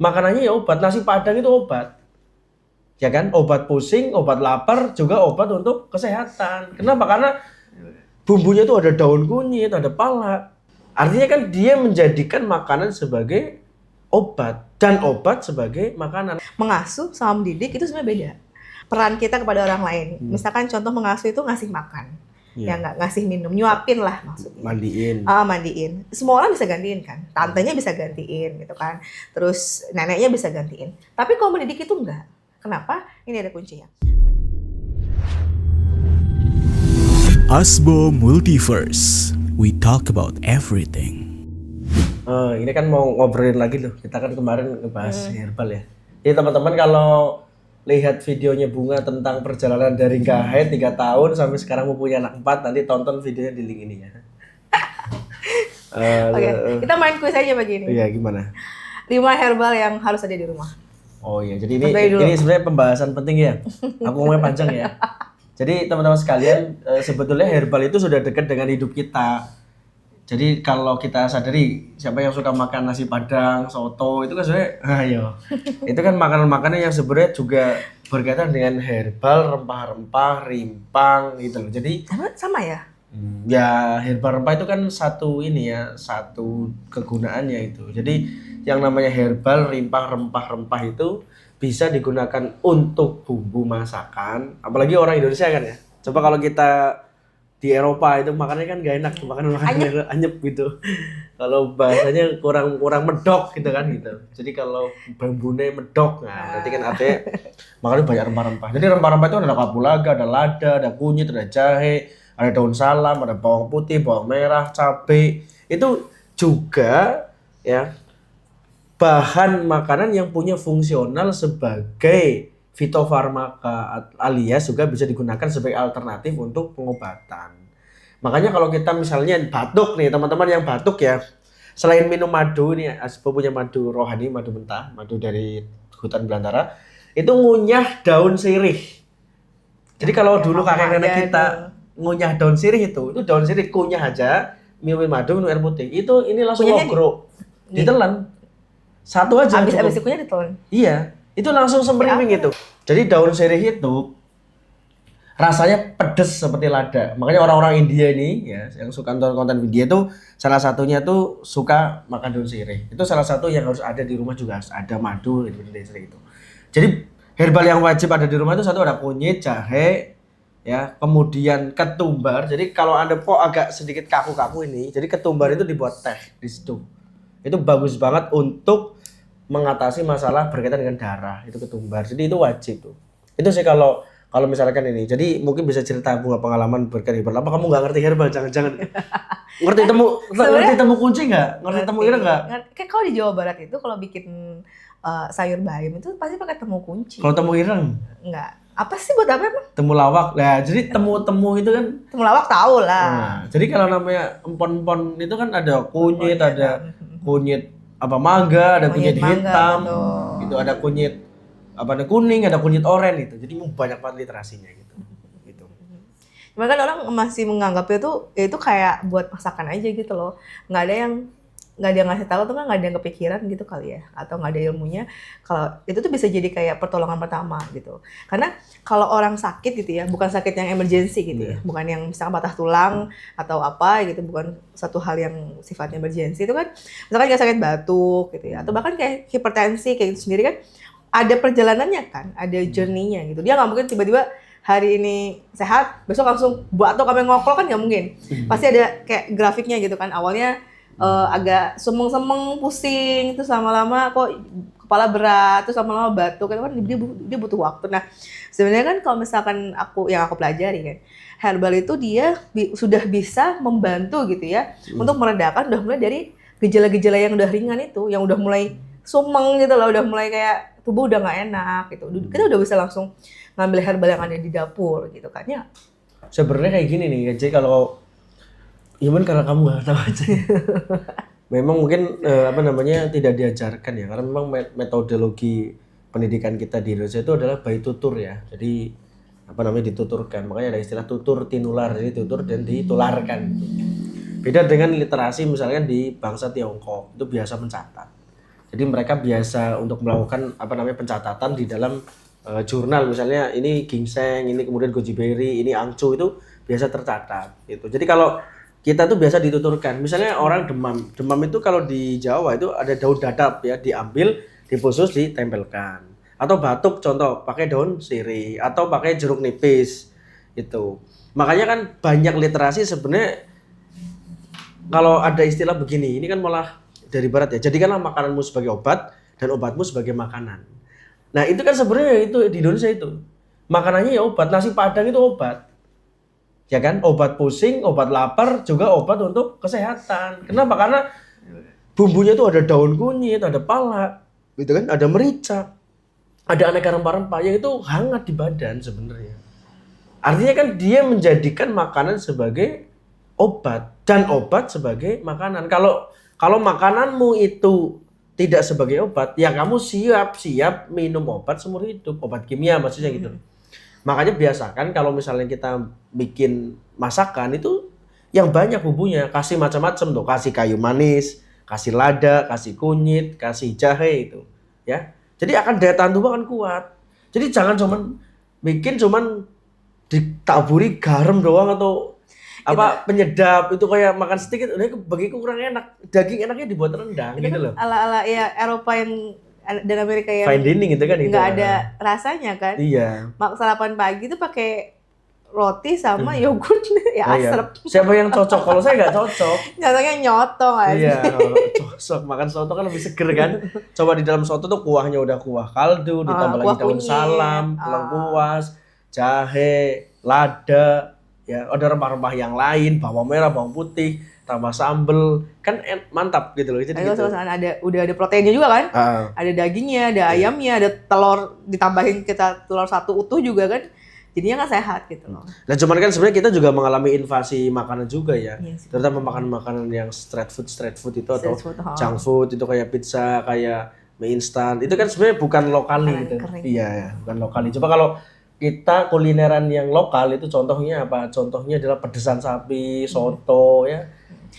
makanannya ya obat. Nasi Padang itu obat. Ya kan? Obat pusing, obat lapar, juga obat untuk kesehatan. Kenapa? Karena bumbunya itu ada daun kunyit, ada pala. Artinya kan dia menjadikan makanan sebagai obat dan obat sebagai makanan. Mengasuh sama mendidik itu sebenarnya beda. Peran kita kepada orang lain. Misalkan contoh mengasuh itu ngasih makan. Ya nggak ngasih minum, nyuapin lah maksudnya. Mandiin. Mandiin. Semua orang bisa gantiin kan. Tantenya bisa gantiin gitu kan. Terus neneknya bisa gantiin. Tapi kalau mendidik itu enggak. Kenapa? Ini ada kuncinya. Asbo Multiverse. We talk about everything. Ini kan mau ngobrolin lagi tuh. Kita kan kemarin ngebahas herbal ya. Jadi teman-teman kalau lihat videonya Bunga tentang perjalanan dari nggak haid 3 tahun sampai sekarang mempunyai anak 4, nanti tonton videonya di link ini ya. Oke, kita main kuis aja begini. Iya, gimana? 5 herbal yang harus ada di rumah. Oh iya, jadi ini sebenarnya pembahasan penting ya. Aku ngomongnya panjang ya. Jadi teman-teman sekalian, sebetulnya herbal itu sudah dekat dengan hidup kita. Jadi kalau kita sadari siapa yang suka makan nasi Padang, soto itu kan sebenarnya itu kan makanan-makanan yang sebenarnya juga berkaitan dengan herbal, rempah-rempah, rimpang gitu loh. Jadi sama ya? Ya herbal rempah itu kan satu kegunaannya itu. Jadi yang namanya herbal, rimpah, rempah-rempah itu bisa digunakan untuk bumbu masakan. Apalagi orang Indonesia kan ya. Coba kalau kita di Eropa itu makannya kan gak enak, makan anyep gitu. Kalau bahasanya kurang medok gitu kan gitu. Jadi kalau bumbunya medok, nah berarti kan artinya makannya banyak rempah-rempah. Jadi rempah-rempah itu ada kapulaga, ada lada, ada kunyit, ada jahe, ada daun salam, ada bawang putih, bawang merah, cabai. Itu juga ya bahan makanan yang punya fungsional sebagai fitofarmaka alias juga bisa digunakan sebagai alternatif untuk pengobatan. Makanya kalau kita misalnya batuk nih, teman-teman yang batuk ya, selain minum madu nih, Asbo punya madu rohani, madu mentah, madu dari hutan belantara, itu ngunyah daun sirih. Jadi kalau dulu kakek nenek kita ngunyah daun sirih itu daun sirih kunyah aja, minum madu, minum air putih, ini langsung logro, ditelan. Satu aja. Abis kunyah ditelan? Iya. Itu langsung semriwing itu. Jadi daun sirih itu rasanya pedes seperti lada. Makanya orang-orang India ini ya yang suka nonton konten video itu salah satunya tuh suka makan daun sirih. Itu salah satu yang harus ada di rumah juga, harus ada madu gitu itu. Jadi herbal yang wajib ada di rumah itu satu ada kunyit, jahe, ya, kemudian ketumbar. Jadi kalau Anda kok agak sedikit kaku-kaku ini, jadi ketumbar itu dibuat teh di situ. Itu bagus banget untuk mengatasi masalah berkaitan dengan darah, itu ketumbar. Jadi itu wajib tuh. Itu sih kalau misalkan ini. Jadi mungkin bisa cerita Bunga pengalaman berkaitan herbal. Apa kamu nggak ngerti herbal? Jangan-jangan. ngerti temu kunci nggak? Ngerti temu ireng nggak? Kayak kalau di Jawa Barat itu kalau bikin sayur bayam itu pasti pakai temu kunci. Kalau temu ireng? Enggak. Apa sih buat apa emang? Temu lawak. Nah, jadi temu itu kan. Temu lawak tahu lah. Nah, jadi kalau namanya empon-empon itu kan ada kunyit, ada kunyit apa mangga, ada kunyit hitam, gitu, ada kunyit ada kuning, ada kunyit oranye itu. Jadi banyak banget literasinya gitu. Gitu. Cuma kan orang masih menganggap itu kayak buat masakan aja gitu loh. Nggak ada yang ngasih tahu tuh, nggak ada yang kepikiran gitu kali ya, atau nggak ada ilmunya kalau itu tuh bisa jadi kayak pertolongan pertama gitu. Karena kalau orang sakit gitu ya, bukan sakit yang emergency gitu ya, bukan yang misalkan patah tulang atau apa gitu, bukan satu hal yang sifatnya emergency itu kan, misalkan kayak sakit batuk gitu ya, atau bahkan kayak hipertensi kayak gitu sendiri kan, ada perjalanannya kan, ada journey-nya gitu. Dia nggak mungkin tiba-tiba hari ini sehat, besok langsung batuk sampai ngokol kan nggak mungkin. Pasti ada kayak grafiknya gitu kan, awalnya agak semeng-semeng, pusing, terus lama-lama kok kepala berat, terus lama-lama batuk, itu kan dia butuh waktu. Nah, sebenarnya kan kalau misalkan aku pelajari kan, herbal itu dia sudah bisa membantu gitu ya, untuk meredakan udah mulai dari gejala-gejala yang udah ringan itu, yang udah mulai sumeng gitu loh, udah mulai kayak tubuh udah nggak enak gitu. Kita udah bisa langsung ngambil herbal yang ada di dapur gitu kan ya. Sebenarnya kayak gini nih, jadi kalau karena kamu nggak tahu aja. Memang mungkin tidak diajarkan ya, karena memang metodologi pendidikan kita di Indonesia itu adalah by tutur ya. Jadi dituturkan. Makanya ada istilah tutur tinular, jadi tutur dan ditularkan. Beda dengan literasi misalnya di bangsa Tiongkok itu biasa mencatat. Jadi mereka biasa untuk melakukan pencatatan di dalam jurnal, misalnya ini ginseng, ini kemudian goji berry, ini angcu, itu biasa tercatat gitu. Jadi kalau kita tuh biasa dituturkan, misalnya orang demam itu kalau di Jawa itu ada daun dadap ya, diambil, dibungkus, ditempelkan. Atau batuk contoh pakai daun sirih atau pakai jeruk nipis itu. Makanya kan banyak literasi sebenarnya kalau ada istilah begini, ini kan malah dari barat ya. Jadikanlah makananmu sebagai obat dan obatmu sebagai makanan. Nah, itu kan sebenarnya itu di Indonesia itu. Makanannya ya obat, nasi Padang itu obat. Ya kan? Obat pusing, obat lapar, juga obat untuk kesehatan. Kenapa? Karena bumbunya itu ada daun kunyit, ada pala, gitu kan? Ada merica. Ada aneka rempah-rempah yang itu hangat di badan sebenarnya. Artinya kan dia menjadikan makanan sebagai obat dan obat sebagai makanan. Kalau makananmu itu tidak sebagai obat, ya kamu siap minum obat seumur hidup, obat kimia maksudnya gitu. Makanya biasakan kalau misalnya kita bikin masakan itu yang banyak bumbunya, kasih macam-macam tuh, kasih kayu manis, kasih lada, kasih kunyit, kasih jahe itu, ya. Jadi akan daya tahan tubuh akan kuat. Jadi jangan bikin ditaburi garam doang atau penyedap itu kayak makan sedikit udah bagiku kurang enak, daging enaknya dibuat rendang itu gitu kan loh. ala ya Eropa yang dan Amerika yang Fine dining itu kan gitu. Nggak ada rasanya kan. Iya. Sarapan pagi tuh pakai roti sama yogurt ya asrep. Siapa yang cocok? Kalau saya nggak cocok. Nyatanya nyotong aja. Iya, cocok. Makan soto kan lebih seger kan. Coba di dalam soto tuh kuahnya udah kuah kaldu, ditambah lagi daun salam, lengkuas, jahe, lada. Ya, ada rempah-rempah yang lain, bawang merah, bawang putih, tambah sambel, kan mantap gitu loh. Jadi gitu. Udah ada proteinnya juga kan? Ada dagingnya, ada ayamnya, ada telur, ditambahin kita telur satu utuh juga kan. Jadinya kan sehat gitu loh. Nah, cuman kan sebenarnya kita juga mengalami invasi makanan juga ya. Yes. Terutama makanan-makanan yang street food itu atau junk food itu kayak pizza, kayak mie instan. Itu kan sebenarnya bukan lokali gitu. Iya, bukan lokali. Coba kalau kita kulineran yang lokal itu contohnya apa? Contohnya adalah pedesan sapi, soto ya.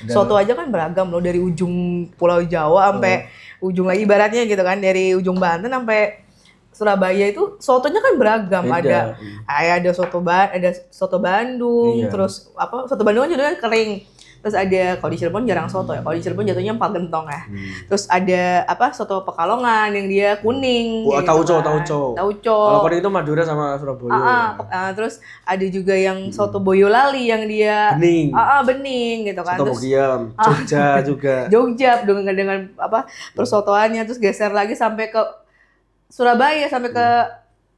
Soto aja kan beragam loh, dari ujung Pulau Jawa sampai ujung lagi baratnya gitu kan, dari ujung Banten sampai Surabaya itu sotonya kan beragam. Beda. Ada soto Bandung, terus soto Bandung kan jadinya kering. Terus ada, kalau di Cirebon jarang soto ya. Kalau di Cirebon jatuhnya 4 gentong ya. Terus ada soto Pekalongan yang dia kuning. Tauco. Kalau kuning itu Madura sama Surabaya. Terus ada juga yang soto Boyolali yang dia bening gitu kan. Soto Bogiam, Jogja juga. Jogja dengan persotoannya, terus geser lagi sampai ke Surabaya, sampai ke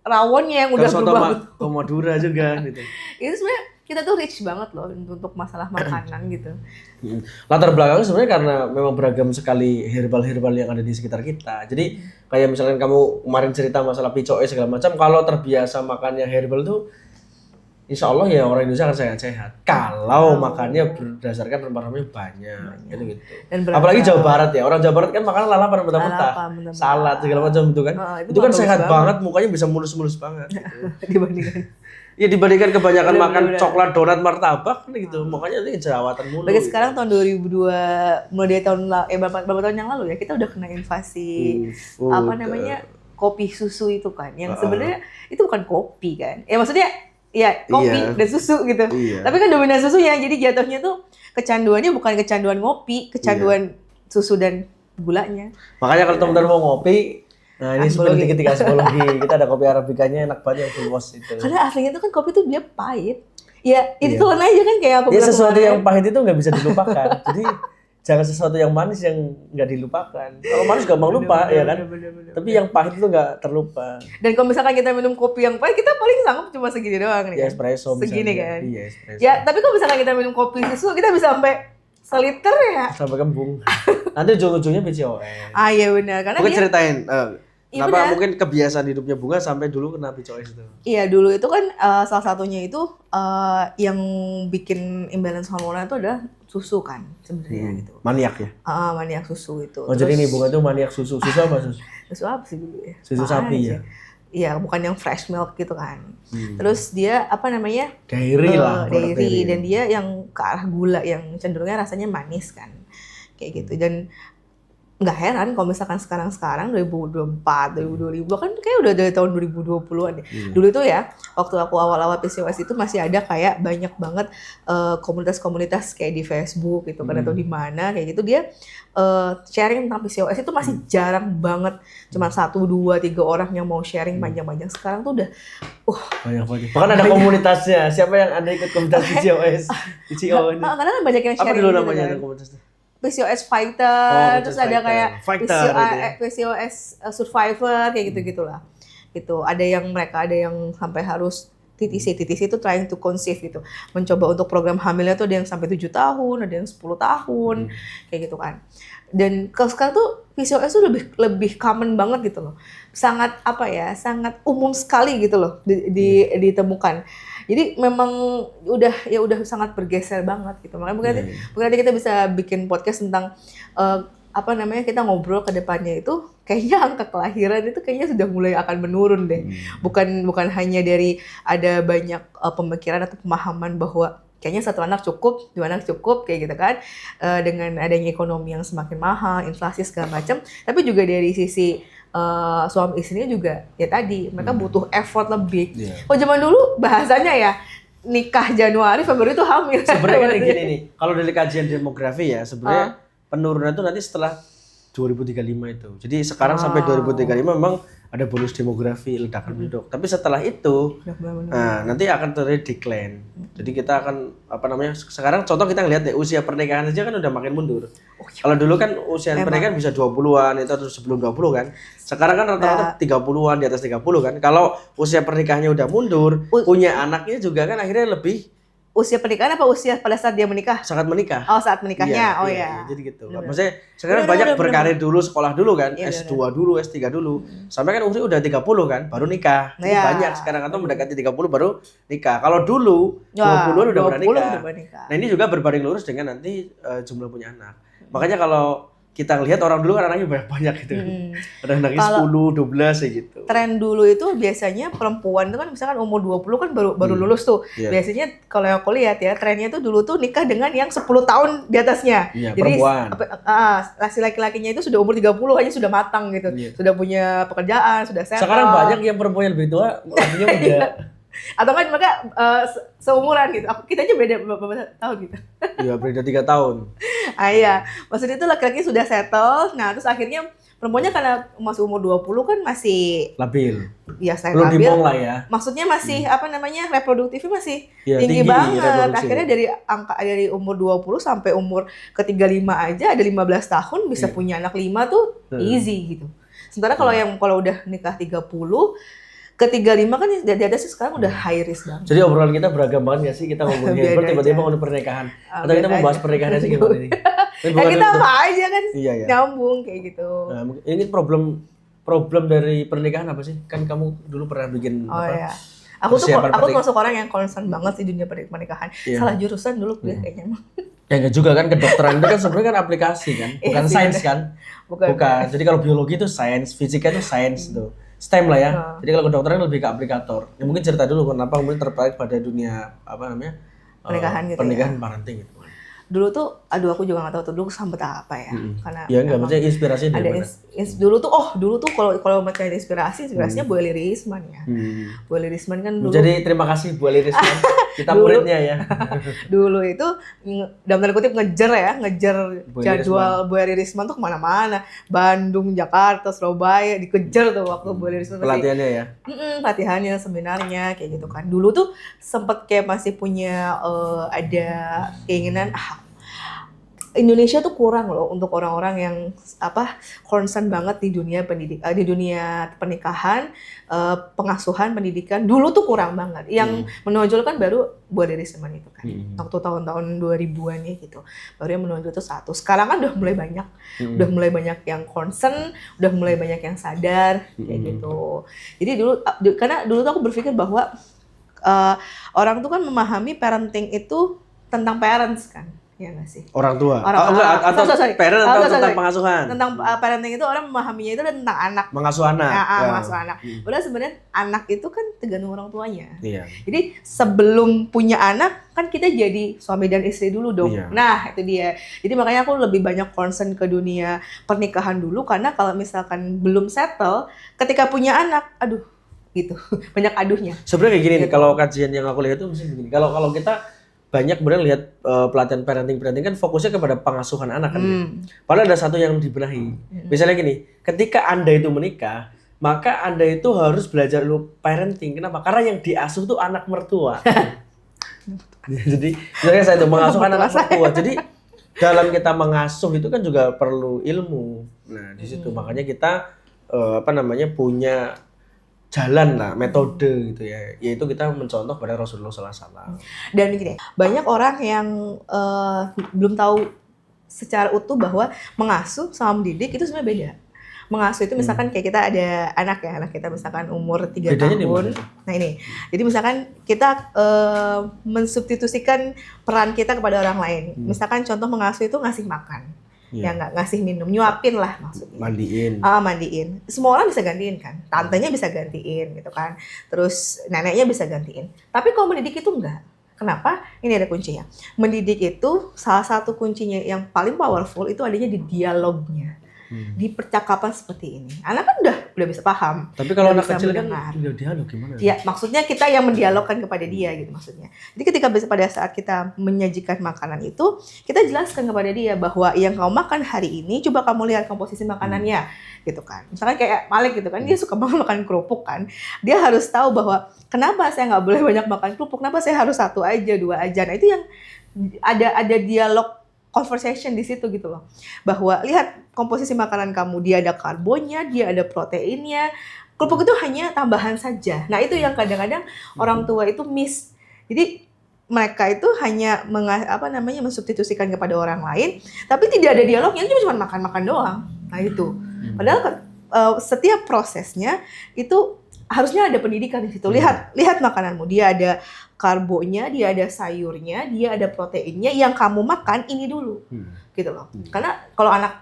rawonnya yang udah berubah ke Madura juga gitu. Itu sebenarnya kita tuh rich banget loh untuk masalah makanan gitu. Latar belakangnya sebenarnya karena memang beragam sekali herbal-herbal yang ada di sekitar kita. Jadi kayak misalnya kamu kemarin cerita masalah picoe segala macam, kalau terbiasa makannya herbal tuh insya Allah ya orang Indonesia akan sehat-sehat. Kalau makannya berdasarkan rempah-rempahnya banyak, gitu. Apalagi Jawa Barat ya, orang Jawa Barat kan makan lalapan mentah-mentah, salad segala macam itu kan. Itu kan sehat banget, mukanya bisa mulus-mulus banget. Dibandingkan kebanyakan makan coklat, donat, martabak kan gitu. Makanya ini jerawatan mulu. Bagi sekarang tahun 2002, mulai dari beberapa tahun yang lalu ya, kita udah kena invasi kopi susu itu kan. Yang sebenarnya itu bukan kopi kan. Ya maksudnya ya kopi dan susu gitu. Tapi kan dominan susunya, jadi jatuhnya tuh kecanduannya bukan kecanduan ngopi, kecanduan susu dan gulanya. Makanya kalau teman-teman mau ngopi, nah ini seperti ketika psikologi, kita ada kopi arabikanya enak banget yang full wash itu. Karena aslinya tuh kan kopi tuh dia pahit. Ya itu aja kan kayak aku bilang. Sesuatu yang pahit itu nggak bisa dilupakan. Jadi jangan sesuatu yang manis yang nggak dilupakan. Kalau manis gampang lupa ya kan. Tapi yang pahit itu nggak terlupa. Dan kalau misalkan kita minum kopi yang pahit, kita paling sanggup cuma segini doang nih. Ya, espresso segini misalnya. Kan. Iya, espresso. Ya tapi kalau misalkan kita minum kopi susu, kita bisa sampai seliter ya. Sampai kembung. Nanti ujung-ujungnya PCOS. Iya benar. Karena mungkin ceritain. Kenapa mungkin kebiasaan hidupnya Bunga sampai dulu kena PCOS itu? Iya, dulu itu kan salah satunya itu yang bikin imbalance hormonal itu adalah susu kan sebenarnya gitu. Maniak ya? Maniak susu itu. Oh, jadi ini Bunga tuh maniak susu. Susu apa susu? Susu apa sih dulu ya? Susu sapi ya? Iya, bukan yang fresh milk gitu kan. Terus dia dairy lah. Dairy, dan dia yang ke arah gula yang cenderungnya rasanya manis kan. Kayak gitu. Dan nggak heran kalau misalkan sekarang 2024, 2025 kan kayak udah dari tahun 2020-an deh. Dulu itu ya, waktu aku awal-awal PCOS itu masih ada kayak banyak banget komunitas-komunitas kayak di Facebook gitu kan atau di mana kayak gitu dia sharing tentang PCOS itu masih jarang banget. Cuma 1, 2, 3 orang yang mau sharing panjang-panjang. Sekarang tuh udah banyak banget. Bahkan ada komunitasnya. Siapa yang Anda ikut komunitas PCOS? PCO ini. karena kan banyak yang Apa sharing dulu gitu namanya kan. ada komunitasnya? PCOS Fighter, terus ada Fighter. kayak Fighter itu ya. PCOS Survivor kayak gitu-gitulah. Gitu. Ada yang sampai harus TTC itu trying to conceive gitu. Mencoba untuk program hamilnya tuh ada yang sampai 7 tahun, ada yang 10 tahun, kayak gitu kan. Dan kalau sekarang tuh PCOS tuh lebih common banget gitu loh. Sangat sangat umum sekali gitu loh ditemukan. Jadi memang udah sangat bergeser banget gitu. Makanya mungkin nanti kita bisa bikin podcast tentang kita ngobrol ke depannya itu kayaknya angka kelahiran itu kayaknya sudah mulai akan menurun deh. Bukan hanya dari ada banyak pemikiran atau pemahaman bahwa kayaknya 1 anak cukup, 2 anak cukup kayak gitu kan. Dengan adanya ekonomi yang semakin mahal, inflasi segala macam, tapi juga dari sisi suami istrinya juga ya tadi mereka butuh effort lebih. Kalau zaman dulu bahasanya ya nikah Januari, Februari itu hamil. Sebenarnya kan gini nih, kalau dari kajian demografi ya sebenarnya penurunan itu nanti setelah 2035 itu. Jadi sekarang sampai 2035 memang ada bonus demografi, ledakan penduduk. Tapi setelah itu nanti akan terjadi decline. Jadi kita akan sekarang contoh kita ngelihat deh usia pernikahan aja kan udah makin mundur. Kalau dulu kan usia pernikahan bisa 20-an itu atau sebelum 20 kan. Sekarang kan rata-rata 30-an, di atas 30 kan. Kalau usia pernikahannya udah mundur, punya anaknya juga kan akhirnya lebih usia pernikahan apa usia pada saat dia menikah? Saat menikah. Oh, saat menikahnya. Iya. Jadi gitu. Maksudnya sekarang banyak berkarir dulu, sekolah dulu kan, S2 dulu, S3 dulu. Sampai kan udah 30 kan, baru nikah. Jadi banyak sekarang atau mendekati 30 baru nikah. Kalau dulu 20-an udah pernah nikah. Nah, ini juga berbanding lurus dengan nanti jumlah punya anak. Makanya kalau kita lihat orang dulu kan anaknya banyak gitu. Ada anaknya 10, 12 ya gitu. Tren dulu itu biasanya perempuan itu kan misalkan umur 20 kan baru lulus tuh. Biasanya kalau yang aku lihat ya trennya itu dulu tuh nikah dengan yang 10 tahun di atasnya. Jadi perempuan. Laki-lakinya itu sudah umur 30 hanya sudah matang gitu. Sudah punya pekerjaan, sudah settle. Sekarang banyak yang perempuan yang lebih tua, lakinya muda. Atau kan mereka seumuran gitu. Kita aja beda beberapa tahun gitu. Iya, beda 3 tahun. Iya. Maksudnya itu laki-laki sudah settle. Nah, terus akhirnya perempuannya karena masih umur 20 kan masih labil. Ya, saya belum labil. Dimong lah ya. Maksudnya masih reproduktifnya masih tinggi banget. Akhirnya dari umur 20 sampai umur ke 35 aja ada 15 tahun bisa punya anak 5 tuh easy gitu. Sementara kalau udah nikah 30 ke 35 kan di atasnya sekarang udah high risk banget. Jadi obrolan kita beragam banget nggak sih? Kita ngomongin tiba-tiba ngomongin pernikahan. Atau kita mau bahas pernikahan aja gimana nih? Kita apa aja kan nyambung kayak gitu. Nah, ini problem dari pernikahan apa sih? Kan kamu dulu pernah bikin Iya. Aku masuk orang yang concern banget sih dunia pernikahan. Salah jurusan dulu kayaknya emang. Ya enggak juga kan, kedokteran itu kan sebenarnya kan aplikasi kan, bukan sains kan? Bukan. Jadi kalau biologi itu sains, fisika itu sains tuh. STEM lah ya. Jadi kalau kedokteran lebih ke aplikator. Ya mungkin cerita dulu kenapa kemudian tertarik pada dunia pernikahan gitu. Pernikahan parenting gitu. Dulu tuh, aku juga nggak tahu tuh dulu sambet apa ya. Karena ya enggak, maksudnya inspirasinya dari mana? Dulu tuh kalau mencari inspirasinya Bu Eli Risman ya. Bu Eli Risman kan dulu. Jadi terima kasih Bu Eli Risman. Kita muridnya ya. Dulu itu dalam tanda kutip ngejar jadwal Bu Eli Risman tuh kemana-mana. Bandung, Jakarta, Surabaya dikejar tuh waktu Bu Eli Risman. Pelatihannya ya? Pelatihannya, seminarnya kayak gitu kan. Dulu tuh sempet kayak masih punya ada keinginan Indonesia tuh kurang loh untuk orang-orang yang concern banget di dunia di dunia pernikahan, pengasuhan, pendidikan. Dulu tuh kurang banget. Yang menonjol kan baru Bu Eli Risman itu kan. Waktu tahun-tahun 2000-an ya gitu. Baru yang menonjol tuh satu. Sekarang kan udah mulai banyak. Udah mulai banyak yang concern, udah mulai banyak yang sadar kayak gitu. Jadi karena dulu tuh aku berpikir bahwa orang tuh kan memahami parenting itu tentang parents kan. ya nggak sih? Orang tua. Orang Enggak, atau sorry. parent atau tentang Sorry. pengasuhan. Tentang parenting itu orang memahaminya itu tentang anak. Mengasuh anak. Ya. Mengasuh anak. Padahal sebenarnya anak itu kan tergantung orang tuanya. Iya. Jadi sebelum punya anak kan kita jadi suami dan istri dulu dong. Iya. Nah itu dia. Jadi makanya aku lebih banyak concern ke dunia pernikahan dulu karena kalau misalkan belum settle, ketika punya anak, aduh gitu banyak aduhnya. Sebenarnya kayak gini nih, Gitu. kalau kajian yang aku lihat itu mesti begini. Kalau kita banyak benar lihat pelatihan parenting kan fokusnya kepada pengasuhan anak kan. Padahal ada satu yang dibenahi. Misalnya gini, ketika Anda itu menikah, maka Anda itu harus belajar dulu parenting. Kenapa? Karena yang diasuh tuh anak mertua. Jadi, misalnya saya itu mengasuh anak mertua. Jadi dalam kita mengasuh itu kan juga perlu ilmu. Nah, di situ makanya kita punya jalan lah, metode gitu ya, yaitu kita mencontoh pada Rasulullah SAW. Dan gini, banyak orang yang belum tahu secara utuh bahwa mengasuh sama mendidik itu sebenarnya beda. Mengasuh itu misalkan kayak kita ada anak kita misalkan umur 3 Bedanya di tahun. mana? Nah ini, jadi misalkan kita mensubstitusikan peran kita kepada orang lain. Misalkan contoh mengasuh itu ngasih makan. Ya nggak ngasih minum, nyuapin lah maksudnya. Mandiin. Semua orang bisa gantiin kan, tantenya bisa gantiin gitu kan, terus neneknya bisa gantiin. Tapi kalau mendidik itu enggak. Kenapa? Ini ada kuncinya. Mendidik itu salah satu kuncinya yang paling powerful itu adanya di dialognya, di percakapan seperti ini. Anak kan udah bisa paham. Tapi kalau udah anak bisa kecil mendengar. kan udah dialog gimana? Ya, maksudnya kita yang mendialogkan kepada dia gitu maksudnya. Jadi ketika pada saat kita menyajikan makanan itu, kita jelaskan kepada dia bahwa yang kau makan hari ini, coba kamu lihat komposisi makanannya, gitu kan. Misalkan kayak Malik gitu kan, dia suka banget makan kerupuk kan. Dia harus tahu bahwa kenapa saya nggak boleh banyak makan kerupuk, kenapa saya harus 1 aja, 2 aja. Nah itu yang ada dialog conversation di situ gitu loh. Bahwa lihat komposisi makanan kamu, dia ada karbonnya, dia ada proteinnya. Kerupuk itu hanya tambahan saja. Nah, itu yang kadang-kadang orang tua itu miss. Jadi mereka itu hanya mensubstitusikan kepada orang lain, tapi tidak ada dialognya, cuma makan-makan doang. Nah, itu. Padahal setiap prosesnya itu harusnya ada pendidikan di situ. Lihat makananmu, dia ada karbonya, dia ada sayurnya, dia ada proteinnya. Yang kamu makan ini dulu, gitu loh. Karena kalau anak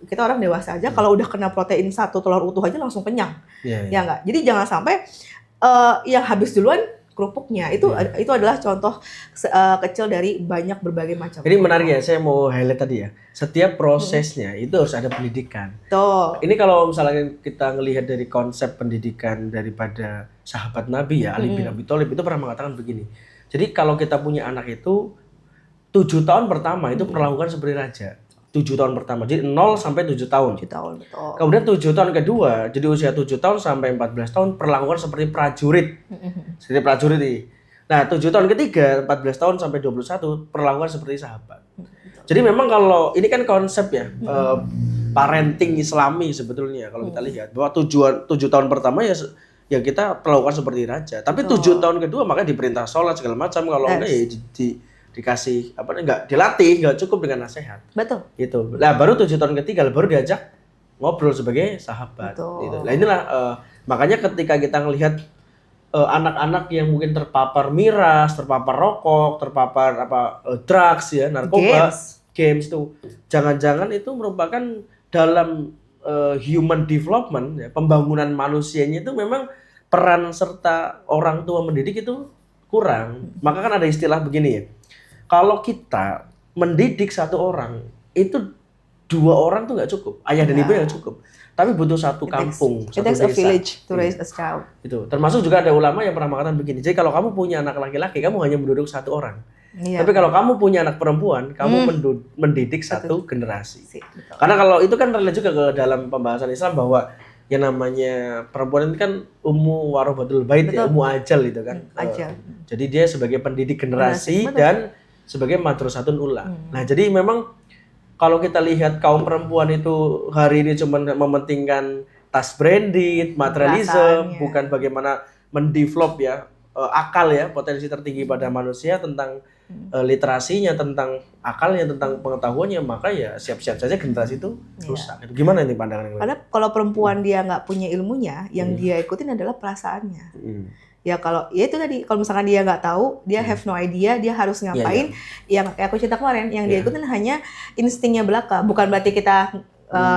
kita orang dewasa aja, kalau udah kena protein 1 telur utuh aja langsung kenyang, ya nggak. Jadi jangan sampai yang habis duluan kerupuknya. Itu adalah contoh kecil dari berbagai macam. Ini menarik ya, saya mau highlight tadi ya. Setiap prosesnya itu harus ada pendidikan. Tuh. Ini kalau misalnya kita ngelihat dari konsep pendidikan daripada sahabat Nabi ya, Ali bin Abi Thalib itu pernah mengatakan begini. Jadi kalau kita punya anak itu 7 tahun pertama itu perlakukan seperti raja. 7 tahun pertama, jadi 0 sampai 7 tahun. 7 tahun, betul. Kemudian 7 tahun kedua, jadi usia 7 tahun sampai 14 tahun perlakukan seperti prajurit. Seperti prajurit ini. Nah, 7 tahun ketiga, 14 tahun sampai 21 perlakukan seperti sahabat. Jadi memang kalau ini kan konsep ya, parenting Islami sebetulnya kalau kita lihat bahwa 7 tahun pertama ya kita perlakukan seperti raja. Tapi 7 tahun kedua makanya diperintah sholat segala macam, kalau enggak ya dikasih enggak dilatih, enggak cukup dengan nasihat. Betul. Gitu. Nah, baru 7 tahun ketiga baru diajak ngobrol sebagai sahabat. Gitu. Nah, inilah makanya ketika kita ngelihat anak-anak yang mungkin terpapar miras, terpapar rokok, terpapar drugs ya, narkoba, games itu, jangan-jangan itu merupakan dalam human development ya, pembangunan manusianya itu memang peran serta orang tua mendidik itu kurang. Maka kan ada istilah begini ya. Kalau kita mendidik 1 orang, itu 2 orang tuh nggak cukup. Ayah dan ibu yang cukup. Tapi butuh 1 kampung, 1 desa. It takes a village to raise a child. Itu. Termasuk juga ada ulama yang pernah mengatakan begini. Jadi kalau kamu punya anak laki-laki, kamu hanya menduduk 1 orang. Iya. Tapi kalau kamu punya anak perempuan, kamu mendidik 1 generasi. Betul. Karena kalau itu kan relate juga ke dalam pembahasan Islam bahwa yang namanya perempuan itu kan warabatul bait ya, ajal itu kan. Ajal. Jadi dia sebagai pendidik generasi dan sebagai madrasatun ula. Nah, jadi memang kalau kita lihat kaum perempuan itu hari ini cuma mementingkan tas branded, materialisme, bukan bagaimana mendevelop ya akal ya, potensi tertinggi pada manusia tentang literasinya, tentang akalnya, tentang pengetahuannya, maka ya siap-siap saja generasi itu rusak. Gimana ini pandangan? Karena kalau perempuan dia nggak punya ilmunya, yang dia ikutin adalah perasaannya. Ya kalau ya itu tadi, kalau misalkan dia nggak tahu, dia have no idea, dia harus ngapain, yang kayak aku cerita kemarin, yang dia ikutin hanya instingnya belaka. Bukan berarti kita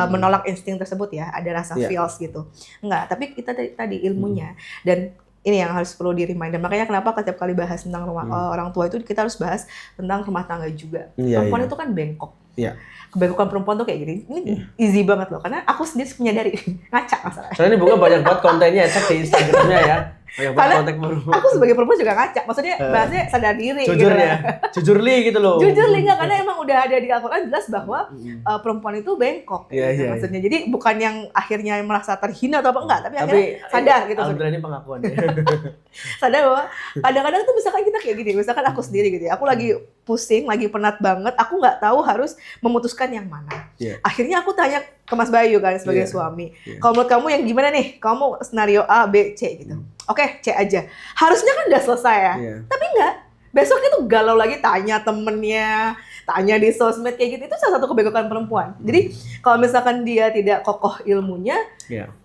menolak insting tersebut ya, ada rasa feels gitu. Enggak, tapi kita tadi ilmunya. Dan ini yang harus perlu di-reminder. Makanya kenapa setiap kali bahas tentang orang tua itu kita harus bahas tentang rumah tangga juga. Perempuan itu kan bengkok. Kebegokan perempuan tuh kayak gini. Ini easy banget loh, karena aku sendiri menyadari ngaca masalahnya. Soalnya ini bukan banyak banget kontennya, cek di Instagramnya ya. Karena aku sebagai perempuan juga ngaca, maksudnya bahasnya sadar diri. Jujur gitu. ya, jujur li gitu loh. Jujur li nggak, karena emang udah ada di Al-Quran jelas bahwa perempuan itu bengkok. Gitu. Maksudnya jadi bukan yang akhirnya merasa terhina atau apa enggak, tapi akhirnya sadar gitu. Alhamdulillah ini pengakuannya. Sadar bahwa kadang-kadang tuh misalkan kita kayak gini, misalkan aku sendiri gitu ya, aku lagi pusing, lagi penat banget, aku nggak tahu harus memutuskan yang mana. Akhirnya aku tanya ke Mas Bayu kan sebagai suami, kalau menurut kamu yang gimana nih? Kamu skenario A, B, C gitu. Oke, C aja. Harusnya kan udah selesai ya, tapi enggak. Besoknya tuh galau lagi, tanya temennya, tanya di sosmed kayak gitu. Itu salah satu kebegokan perempuan. Jadi kalau misalkan dia tidak kokoh ilmunya,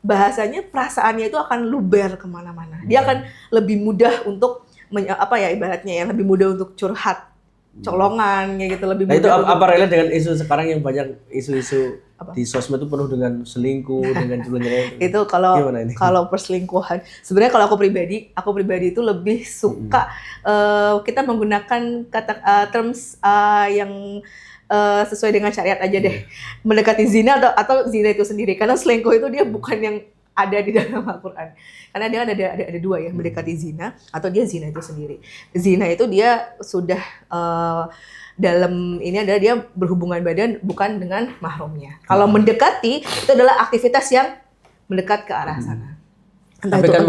bahasanya perasaannya itu akan luber kemana-mana. Dia akan lebih mudah untuk ibaratnya ya, lebih mudah untuk curhat, colongan kayak gitu, lebih mudah. Itu apa relate dengan isu sekarang yang banyak isu-isu di sosmed itu penuh dengan selingkuh, dengan jualan itu kalau perselingkuhan. Sebenarnya kalau aku pribadi itu lebih suka kita menggunakan kata terms yang sesuai dengan syariat aja deh. Mendekati zina atau zina itu sendiri. Karena selingkuh itu dia bukan yang ada di dalam Al-Quran. Karena dia ada dua ya, mendekati zina atau dia zina itu sendiri. Zina itu dia sudah dalam ini adalah dia berhubungan badan bukan dengan mahramnya. Kalau mendekati itu adalah aktivitas yang mendekat ke arah sana. Tapi kan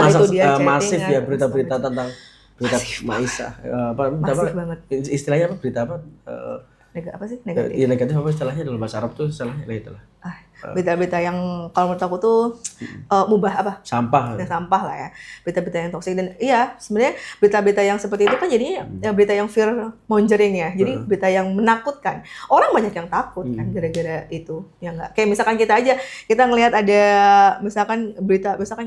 masif ya berita-berita tentang berita Maisah. Masif banget. Istilahnya apa? Berita apa? Apa sih? Negatif. Iya, negatif apa istilahnya dalam bahasa Arab tuh istilahnya itulah. Berita-berita yang kalau menurut aku tuh mubah apa? Sampah. Ya, sampah lah ya. Berita-berita yang toksik, dan iya sebenarnya berita-berita yang seperti itu kan jadinya berita yang fear mongering ya. Jadi berita yang menakutkan. Orang banyak yang takut kan gara-gara itu. Ya enggak. Kayak misalkan kita ngelihat ada misalkan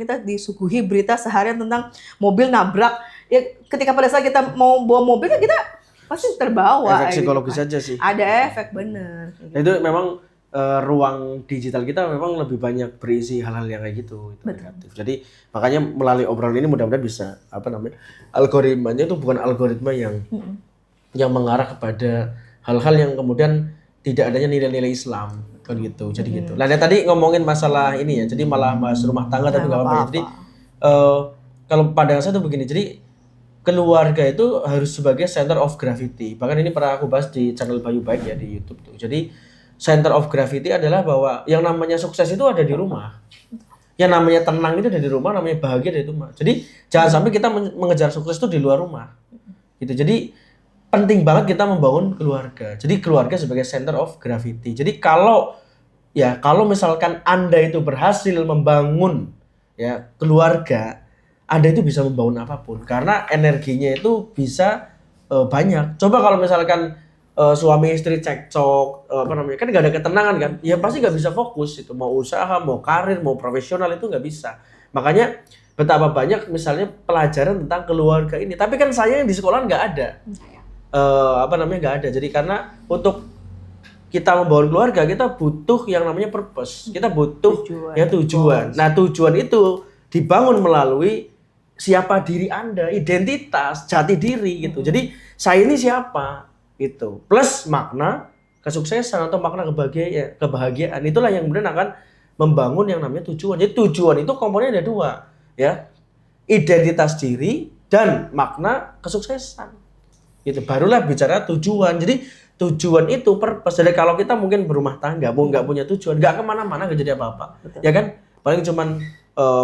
kita disuguhi berita seharian tentang mobil nabrak. Ya ketika pada saat kita mau bawa mobil kan kita pasti terbawa. Efek psikologis aja sih. Ada efek bener. Gitu. Itu memang ruang digital kita memang lebih banyak berisi hal-hal yang kayak gitu, itu negatif. Jadi makanya melalui obrolan ini mudah-mudahan bisa algoritmanya itu bukan algoritma yang mengarah kepada hal-hal yang kemudian tidak adanya nilai-nilai Islam kan gitu. Jadi gitu. Nah, tadi ngomongin masalah ini ya. Jadi malah bahas rumah tangga tapi enggak apa-apa. Jadi kalau pandangan saya tuh begini. Jadi keluarga itu harus sebagai center of gravity. Bahkan ini pernah aku bahas di channel Bayu Baik ya di YouTube tuh. Jadi center of gravity adalah bahwa yang namanya sukses itu ada di rumah. Yang namanya tenang itu ada di rumah, namanya bahagia ada di rumah. Jadi jangan sampai kita mengejar sukses itu di luar rumah. Gitu. Jadi penting banget kita membangun keluarga. Jadi keluarga sebagai center of gravity. Jadi kalau misalkan Anda itu berhasil membangun ya keluarga, Anda itu bisa membangun apapun karena energinya itu bisa banyak. Coba kalau misalkan suami istri cekcok, kan nggak ada ketenangan kan, ya pasti nggak bisa fokus itu, mau usaha, mau karir, mau profesional itu nggak bisa. Makanya betapa banyak misalnya pelajaran tentang keluarga ini, tapi kan sayangnya di sekolah nggak ada, nggak ada. Jadi karena untuk kita membangun keluarga kita butuh yang namanya purpose, kita butuh tujuan. Nah tujuan itu dibangun melalui siapa diri Anda, identitas, jati diri gitu. Jadi saya ini siapa? Itu plus makna kesuksesan atau makna kebahagiaan itulah yang kemudian akan membangun yang namanya tujuan. Jadi tujuan itu komponennya ada dua ya, identitas diri dan makna kesuksesan. Itu barulah bicara tujuan. Jadi tujuan itu purpose. Jadi kalau kita mungkin berumah tangga nggak punya tujuan, nggak kemana-mana, nggak jadi apa-apa. Betul. Ya kan paling cuman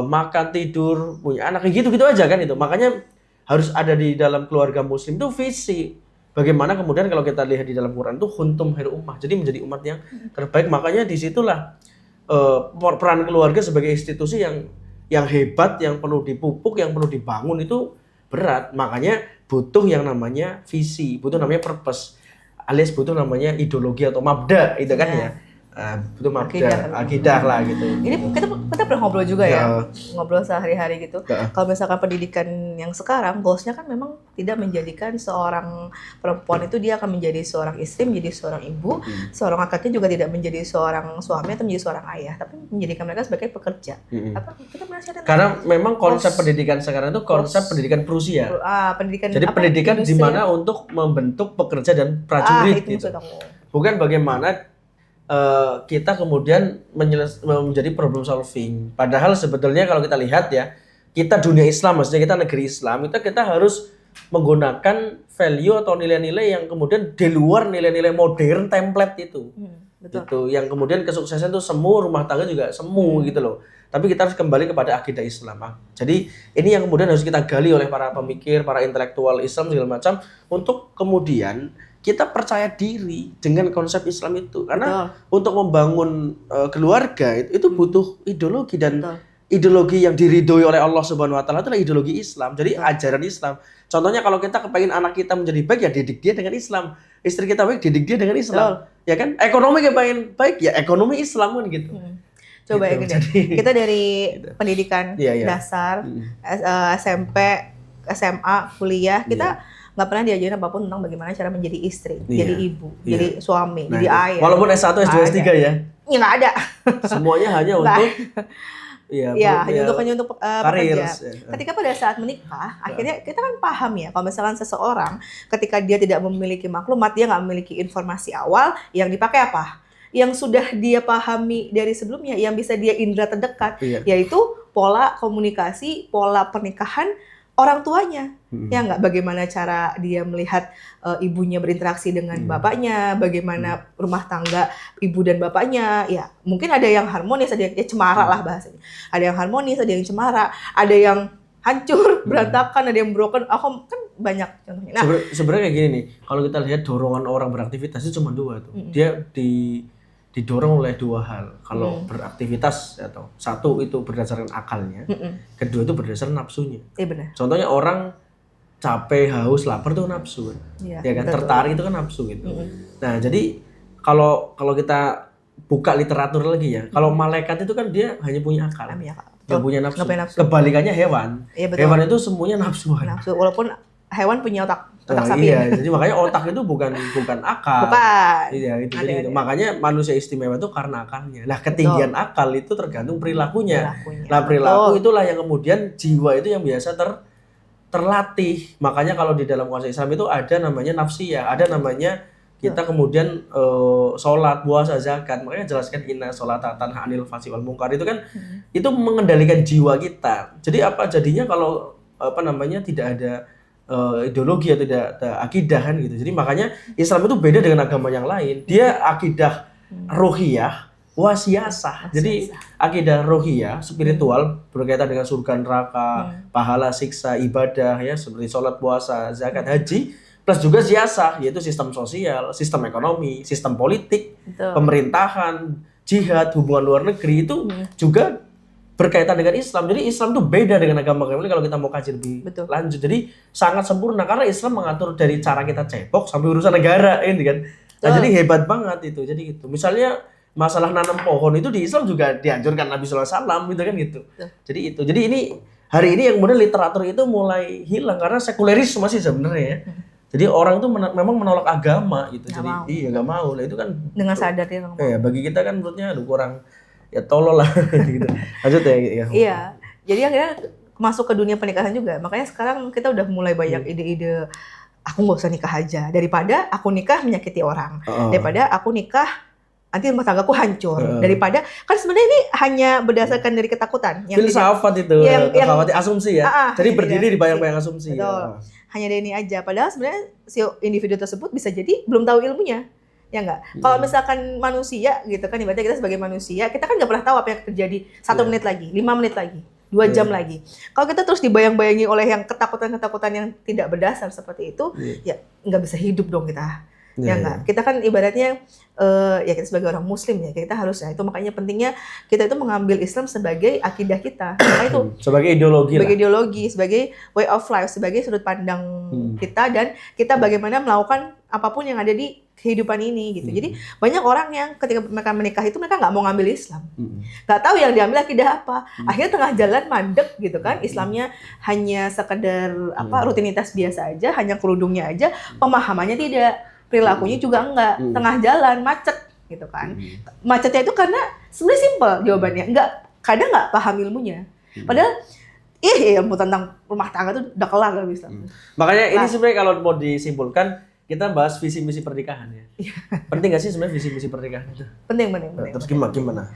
makan tidur punya anak kayak gitu aja kan itu. Makanya harus ada di dalam keluarga muslim itu visi. Bagaimana kemudian kalau kita lihat di dalam Quran itu kuntum khairu ummah, jadi menjadi umat yang terbaik. Makanya disitulah peran keluarga sebagai institusi yang hebat, yang perlu dipupuk, yang perlu dibangun itu berat. Makanya butuh yang namanya visi, butuh namanya purpose, alias butuh namanya ideologi atau mabda, itu kan ya. Butuh mabda, akidah lah gitu. Ini kita pernah ngobrol juga ya, Ya. ngobrol sehari-hari gitu. Ya. Kalau misalkan pendidikan yang sekarang, goalsnya kan memang tidak menjadikan seorang perempuan itu dia akan menjadi seorang istri, menjadi seorang ibu, seorang akaknya juga tidak menjadi seorang suami atau menjadi seorang ayah, tapi menjadikan mereka sebagai pekerja. Apa kita pernah share Karena memang konsep pendidikan sekarang itu konsep pendidikan Prusia. pendidikan Jadi apa? pendidikan di Industri mana untuk membentuk pekerja dan prajurit itu gitu. maksud aku. Bukan bagaimana kita kemudian menjadi problem solving. Padahal sebetulnya kalau kita lihat ya, kita dunia Islam, maksudnya kita negeri Islam, kita harus menggunakan value atau nilai-nilai yang kemudian di luar nilai-nilai modern template itu. Betul. Itu yang kemudian kesuksesan itu semu, rumah tangga juga semu gitu loh. Tapi kita harus kembali kepada akidah Islam. Jadi ini yang kemudian harus kita gali oleh para pemikir, para intelektual Islam segala macam untuk kemudian kita percaya diri dengan konsep Islam itu. Karena untuk membangun keluarga itu butuh ideologi dan ideologi yang diridhoi oleh Allah Subhanahu wa taala itulah ideologi Islam. Jadi ajaran Islam. Contohnya kalau kita kepengen anak kita menjadi baik ya didik dia dengan Islam. Istri kita baik didik dia dengan Islam. Ya kan? Ekonomi kita pengen baik ya ekonomi Islam kan gitu. Coba gitu. ya gini. Kita dari pendidikan dasar, SMP, SMA, kuliah, kita nggak pernah diajarin apapun tentang bagaimana cara menjadi istri, jadi ibu, jadi suami, jadi ayah. Walaupun S1, S2, S3 ya. Ya nggak ada. Semuanya hanya untuk hanya untuk karir. pekerja. Ketika pada saat menikah, akhirnya kita kan paham ya, kalau misalkan seseorang ketika dia tidak memiliki maklumat, dia nggak memiliki informasi awal, yang dipakai apa? Yang sudah dia pahami dari sebelumnya, yang bisa dia indera terdekat, yaitu pola komunikasi, pola pernikahan orang tuanya. Ya nggak, bagaimana cara dia melihat ibunya berinteraksi dengan bapaknya, bagaimana rumah tangga ibu dan bapaknya. Ya mungkin ada yang harmonis, ada yang cemara lah bahasanya. Ada yang harmonis, ada yang cemara, ada yang hancur, berantakan, ada yang broken. Aku kan banyak contohnya. Nah, sebenarnya kayak gini nih, kalau kita lihat dorongan orang beraktivitas itu cuma dua tuh. Dia didorong oleh dua hal. Kalau beraktivitas atau satu itu berdasarkan akalnya, kedua itu berdasarkan nafsunya. Iya benar. Contohnya orang capek, haus, lapar itu nafsu kan. Ya kan, tertarik itu kan nafsu gitu. Nah, jadi kalau kita buka literatur lagi ya, kalau malaikat itu kan dia hanya punya akal. Nggak punya nafsu. Kebalikannya hewan. Hewan itu semuanya nafsuan. Nafsu, walaupun hewan punya otak sapi. Iya, jadi makanya otak itu bukan akal. Bukan. Iya, itu jadi gitu. Makanya manusia istimewa itu karena akalnya. Nah, ketinggian akal itu tergantung perilakunya. Nah, perilaku itulah yang kemudian jiwa itu yang biasa terlatih. Makanya kalau di dalam konsep Islam itu ada namanya nafsiyah, ada namanya kita kemudian sholat, puasa, zakat. Makanya jelaskan inna sholata tanha anil fahsyi wal munkar itu kan itu mengendalikan jiwa kita. Jadi apa jadinya kalau tidak ada ideologi atau tidak ada akidah kan gitu. Jadi makanya Islam itu beda dengan agama yang lain. Dia akidah ruhiyah, wasiasah. Jadi akidah ruhiyah, spiritual berkaitan dengan surga neraka, pahala, siksa, ibadah ya seperti sholat, puasa, zakat, haji, plus juga siasah yaitu sistem sosial, sistem ekonomi, sistem politik, pemerintahan, jihad, hubungan luar negeri itu juga berkaitan dengan Islam. Jadi Islam itu beda dengan agama-agama kalau kita mau kaji lebih lanjut. Jadi sangat sempurna karena Islam mengatur dari cara kita cebok sampai urusan negara ini kan. Nah, jadi hebat banget itu. Jadi gitu. Misalnya masalah nanam pohon itu di Islam juga dianjurkan Nabi sallallahu alaihi wasallam gitu kan gitu. Jadi itu. Jadi ini hari ini yang kemudian literatur itu mulai hilang karena sekulerisme sih sebenarnya ya. Jadi orang itu memang menolak agama gitu. Jadi nggak mau. Lah itu kan dengan sadar dia nggak mau. Ya bagi kita kan menurutnya kurang ya tolol lah gitu. Lanjut ya. Iya. Jadi akhirnya masuk ke dunia pernikahan juga. Makanya sekarang kita udah mulai banyak ide-ide aku nggak usah nikah aja daripada aku nikah menyakiti orang. Daripada aku nikah nanti rumah tanggaku hancur. Daripada kan sebenarnya ini hanya berdasarkan dari ketakutan. Filsafat itu, khawatir asumsi ya. Jadi berdiri di bayang-bayang asumsi. Betul. Hanya dari ini aja. Padahal sebenarnya si individu tersebut bisa jadi belum tahu ilmunya. Ya enggak? Kalau misalkan manusia gitu kan, ibaratnya kita sebagai manusia, kita kan nggak pernah tahu apa yang terjadi 1 menit lagi, 5 menit lagi, 2 jam lagi. Kalau kita terus dibayang-bayangi oleh yang ketakutan-ketakutan yang tidak berdasar seperti itu, ya nggak bisa hidup dong kita. Ya enggak? Kita kan ibaratnya ya kita sebagai orang muslim ya, kita harus itu makanya pentingnya kita itu mengambil Islam sebagai akidah kita. Maka itu sebagai ideologi sebagai ideologi, sebagai way of life, sebagai sudut pandang kita dan kita bagaimana melakukan apapun yang ada di kehidupan ini gitu. Jadi banyak orang yang ketika mereka menikah itu mereka nggak mau ngambil Islam, nggak tahu yang diambil akidah apa. Akhirnya tengah jalan mandek gitu kan. Islamnya hanya sekedar rutinitas biasa aja, hanya kerudungnya aja, pemahamannya tidak. Perilakunya juga enggak, tengah jalan macet gitu kan. Macetnya itu karena sebenarnya simpel jawabannya, kadang nggak paham ilmunya. Padahal ilmu tentang rumah tangga itu udah kelar kan bisa. Makanya ini sebenarnya kalau mau disimpulkan kita bahas visi misi pernikahan ya. Penting nggak sih sebenarnya visi misi pernikahan itu? Penting. Terus gimana?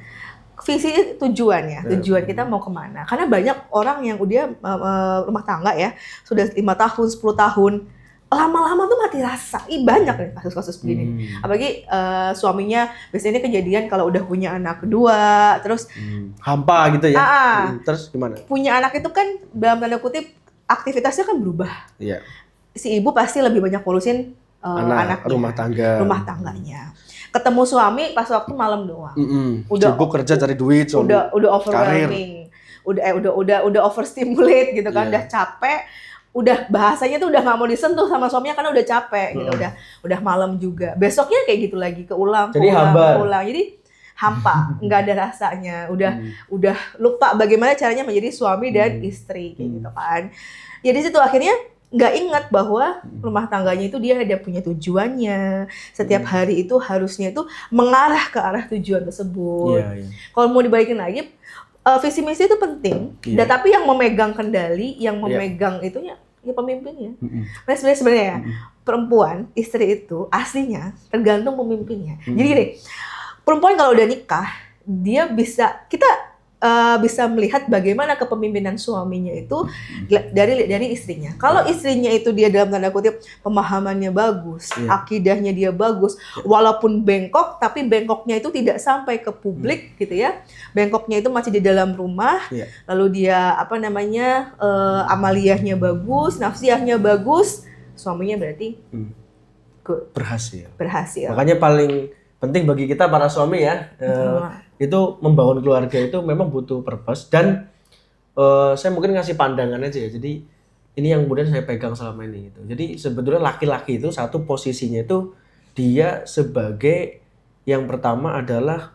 Visi tujuan kita mau kemana? Karena banyak orang yang udah rumah tangga ya sudah 5 tahun, 10 tahun. Lama-lama tuh mati rasa. Banyak nih kasus-kasus begini. Apalagi suaminya biasanya kejadian kalau udah punya anak kedua, terus hampa gitu ya. Terus gimana? Punya anak itu kan dalam tanda kutip aktivitasnya kan berubah. Iya. Si ibu pasti lebih banyak ngurusin anaknya, rumah tangganya. Ketemu suami pas waktu malam doang. Udah sibuk kerja cari duit, udah overwhelming. Udah overstimulate gitu kan, udah capek. Udah bahasanya tuh udah nggak mau disentuh sama suaminya karena udah capek gitu, udah malam juga. Besoknya kayak gitu lagi, keulang. Jadi hampa, nggak ada rasanya. Udah lupa bagaimana caranya menjadi suami dan istri kayak gitu kan. Jadi situ akhirnya nggak ingat bahwa rumah tangganya itu dia ada punya tujuannya. Setiap hari itu harusnya itu mengarah ke arah tujuan tersebut. Kalau mau dibalikin lagi, visi misi itu penting. Tapi yang memegang kendali, yang memegang itunya ya pemimpinnya. Nah sebenarnya perempuan, istri itu aslinya tergantung pemimpinnya. Jadi gini, perempuan kalau udah nikah, dia kita bisa melihat bagaimana kepemimpinan suaminya itu dari istrinya. Kalau istrinya itu dia dalam tanda kutip pemahamannya bagus, akidahnya dia bagus, walaupun bengkok, tapi bengkoknya itu tidak sampai ke publik gitu ya. Bengkoknya itu masih di dalam rumah, lalu dia amaliyahnya bagus, nafsiyahnya bagus, suaminya berarti berhasil. Makanya paling penting bagi kita para suami ya, itu membangun keluarga itu memang butuh purpose dan saya mungkin ngasih pandangan aja ya. Jadi ini yang kemudian saya pegang selama ini gitu. Jadi sebetulnya laki-laki itu satu posisinya itu dia sebagai yang pertama adalah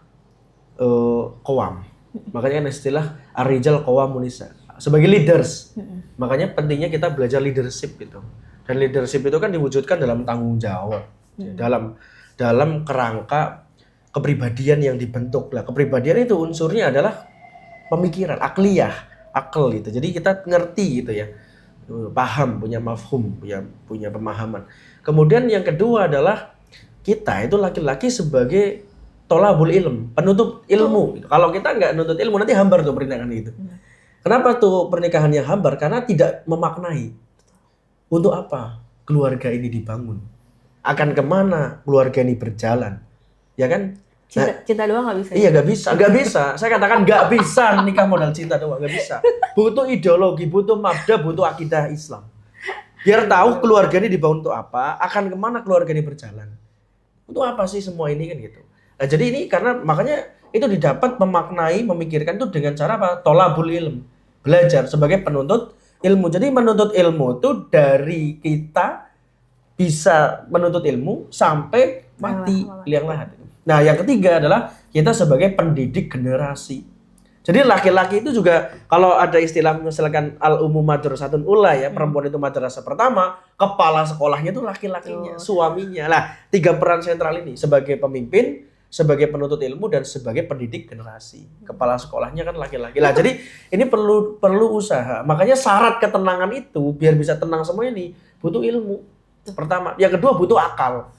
qawam. Makanya kan istilah ar-rijal qawamun nisa. Sebagai leaders. Makanya pentingnya kita belajar leadership gitu. Dan leadership itu kan diwujudkan dalam tanggung jawab. Dalam kerangka kepribadian yang dibentuk. Lah kepribadian itu unsurnya adalah pemikiran, akal gitu. Jadi kita ngerti gitu ya. Paham, punya mafhum, punya pemahaman. Kemudian yang kedua adalah kita itu laki-laki sebagai tolabul ilm, penuntut ilmu. Kalau kita nggak nuntut ilmu nanti hambar tuh pernikahan itu. Kenapa tuh pernikahan yang hambar? Karena tidak memaknai. Untuk apa keluarga ini dibangun? Akan kemana keluarga ini berjalan? Ya kan? Cinta doang nggak bisa. Iya nggak bisa. Saya katakan nggak bisa nikah modal cinta doang, nggak bisa. Butuh ideologi, butuh mabda, butuh akidah Islam. Biar tahu keluarga ini dibangun untuk apa, akan kemana keluarga ini berjalan. Untuk apa sih semua ini kan gitu. Nah jadi ini karena makanya itu didapat memaknai, memikirkan itu dengan cara apa? Tolabul ilm, belajar sebagai penuntut ilmu. Jadi menuntut ilmu itu dari kita bisa menuntut ilmu sampai mati liang lahat. Nah yang ketiga adalah kita sebagai pendidik generasi. Jadi laki-laki itu juga kalau ada istilah misalkan al-ummu madrasatun ula ya, perempuan itu madrasah pertama, kepala sekolahnya itu laki-lakinya, suaminya. Nah, 3 peran sentral ini sebagai pemimpin, sebagai penuntut ilmu dan sebagai pendidik generasi. Kepala sekolahnya kan laki-laki. Lah jadi ini perlu usaha. Makanya syarat ketenangan itu biar bisa tenang semua ini butuh ilmu. Pertama, yang kedua butuh akal.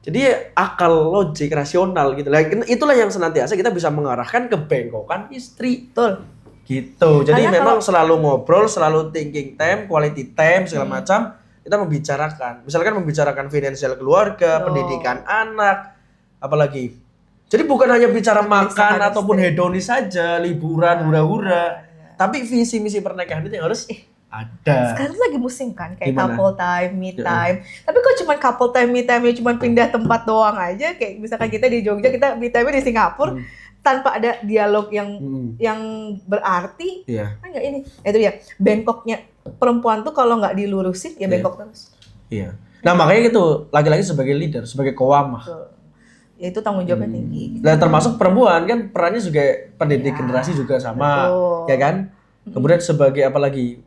Jadi akal, logik, rasional gitu. Lah itulah yang senantiasa kita bisa mengarahkan ke bengkokan istri. Betul. Gitu. Jadi memang selalu ngobrol, selalu thinking time, quality time segala macam kita membicarakan. Misalkan membicarakan finansial keluarga, pendidikan anak, apalagi. Jadi bukan hanya bicara makan ataupun hedonis saja, liburan, hura-hura. Tapi visi misi pernikahan itu yang harus Ada. Sekarang tuh lagi musim kan kayak Gimana? couple time, me time. Tapi kok cuma couple time, me time cuma pindah tempat doang aja, kayak misalkan kita di Jogja, kita me time di Singapura tanpa ada dialog yang berarti. Iya. Kan nggak ini. Itu ya, bengkoknya perempuan tuh kalau nggak dilurusin ya bengkok terus. Iya. Nah, makanya gitu, laki-laki sebagai leader, sebagai qawamah. Betul. Ya itu tanggung jawabnya tinggi. Nah, termasuk perempuan kan perannya juga pendidik Ya, generasi juga sama, betul. ya kan? Kemudian sebagai apa lagi?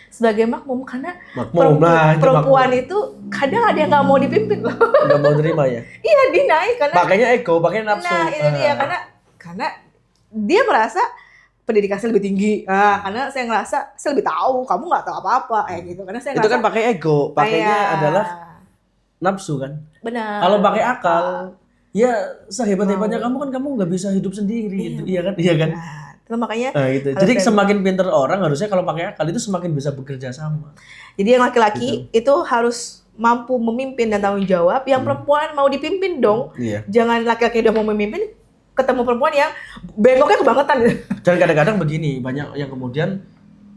Sebagai makmum, karena Makmum. Nah, itu perempuan itu kadang ada yang nggak mau dipimpin loh. nggak mau terima ya. Iya, dinaik karena Makanya ego, makanya nafsu. nah itu dia, karena dia merasa pendidikan saya lebih tinggi. Nah, karena saya ngerasa saya lebih tahu, kamu nggak tahu apa-apa kayak gitu. Karena saya Itu kan pakai ego, pakainya kayak- adalah nafsu kan. benar. Kalau pakai akal, ya sehebat-hebatnya kamu nggak bisa hidup sendiri gitu. Iya kan? Iya kan? Nah, itu makanya Nah, gitu. harus Jadi dari- semakin pintar orang harusnya kalau pakai akal itu semakin bisa bekerja sama. jadi yang laki-laki itu harus mampu memimpin dan tanggung jawab. Yang perempuan mau dipimpin dong. Iya. Jangan laki-laki udah mau memimpin ketemu perempuan yang bengkoknya kebangetan. Dan kadang-kadang begini, banyak yang kemudian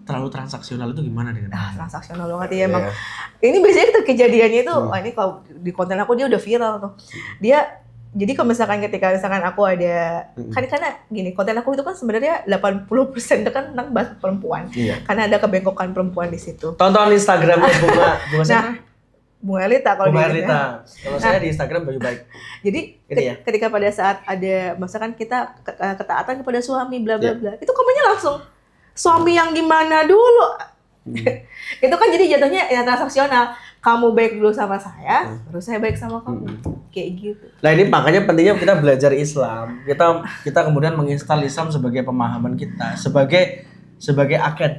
terlalu transaksional itu gimana dengan Ah, transaksional banget ya emang. Iya. Ini biasanya itu kejadiannya itu, wah ini kalau di konten aku dia udah viral tuh. Dia jadi kalau misalkan ketika misalkan aku ada kan karena gini, konten aku itu kan sebenarnya 80% itu kan tentang bahas perempuan. Iya. Karena ada kebengkokan perempuan di situ. Tonton Instagramnya Bunga siapa? Bunga Elita kalau Bunga di Rita. Kalau saya di Instagram Bayu Baik. Jadi Ini ya. ketika pada saat ada misalkan kita ketaatan kepada suami bla bla bla, itu komennya langsung suami yang gimana dulu. Itu kan jadi jatuhnya ya transaksional. Kamu baik dulu sama saya, terus saya baik sama kamu. Kayak gitu. Nah, ini makanya pentingnya kita belajar Islam. Kita kemudian menginstal Islam sebagai pemahaman kita, sebagai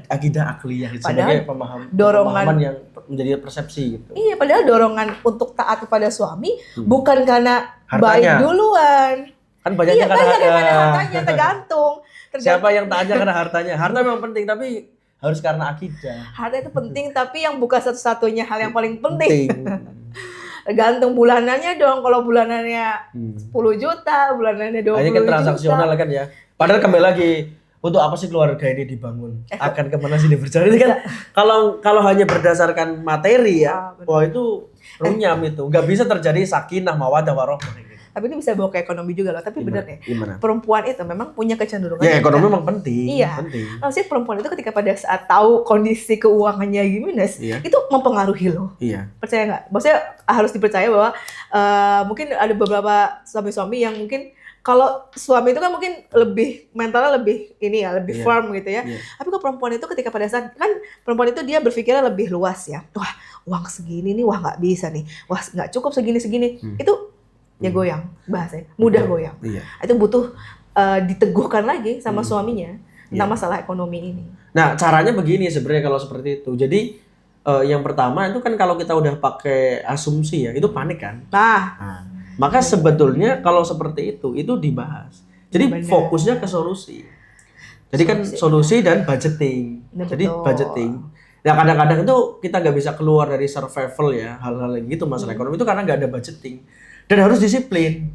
akidah akliyah, gitu, sebagai pemahaman yang menjadi persepsi gitu. Iya, padahal dorongan untuk taat kepada suami bukan karena Hartanya. baik duluan. Kan banyaknya Iya, karena banyak yang karena hartanya tergantung. siapa yang taatnya karena hartanya. Harta memang penting tapi harus karena akidah. Harta itu penting, tapi yang bukan satu-satunya hal yang paling penting. Penting. Tergantung bulanannya dong. Kalau bulanannya 10 juta, bulanannya 20 Hanya kan transaksional juta. kan ya. Padahal kembali lagi, untuk apa sih keluarga ini dibangun? Akan kemana sih dia berjalan? Ini kan kalau hanya berdasarkan materi ya, wah itu runyam itu. Nggak bisa terjadi sakinah, mawaddah, warahmah. Gitu. Tapi ini bisa bawa ke ekonomi juga loh. Tapi bener ya, Gimana? perempuan itu memang punya kecenderungan. Ya ekonomi memang penting. Iya. Penting. Maksudnya perempuan itu ketika pada saat tahu kondisi keuangannya gimana, Iya. itu mempengaruhi loh. Iya. Percaya nggak? Maksudnya harus dipercaya bahwa mungkin ada beberapa suami-suami yang mungkin kalau suami itu kan mungkin lebih mentalnya lebih ini ya, lebih Iya. firm gitu ya. Iya. Tapi kalau perempuan itu ketika pada saat kan perempuan itu dia berpikirnya lebih luas ya. Wah, uang segini nih, wah nggak bisa nih. Wah, nggak cukup segini-segini. Itu ya goyang bahasanya, mudah goyang. Iya. Itu butuh diteguhkan lagi sama suaminya tentang masalah ekonomi ini. Nah, caranya begini sebenarnya kalau seperti itu. Jadi yang pertama itu kan kalau kita udah pakai asumsi ya, itu panik kan. Nah, Maka sebetulnya kalau seperti itu dibahas. Jadi Benar. fokusnya ke solusi. Jadi kan solusi dan budgeting. Nah, Jadi betul. budgeting. Nah kadang-kadang itu kita nggak bisa keluar dari survival ya, hal-hal yang gitu masalah ekonomi itu karena nggak ada budgeting. Dan harus disiplin.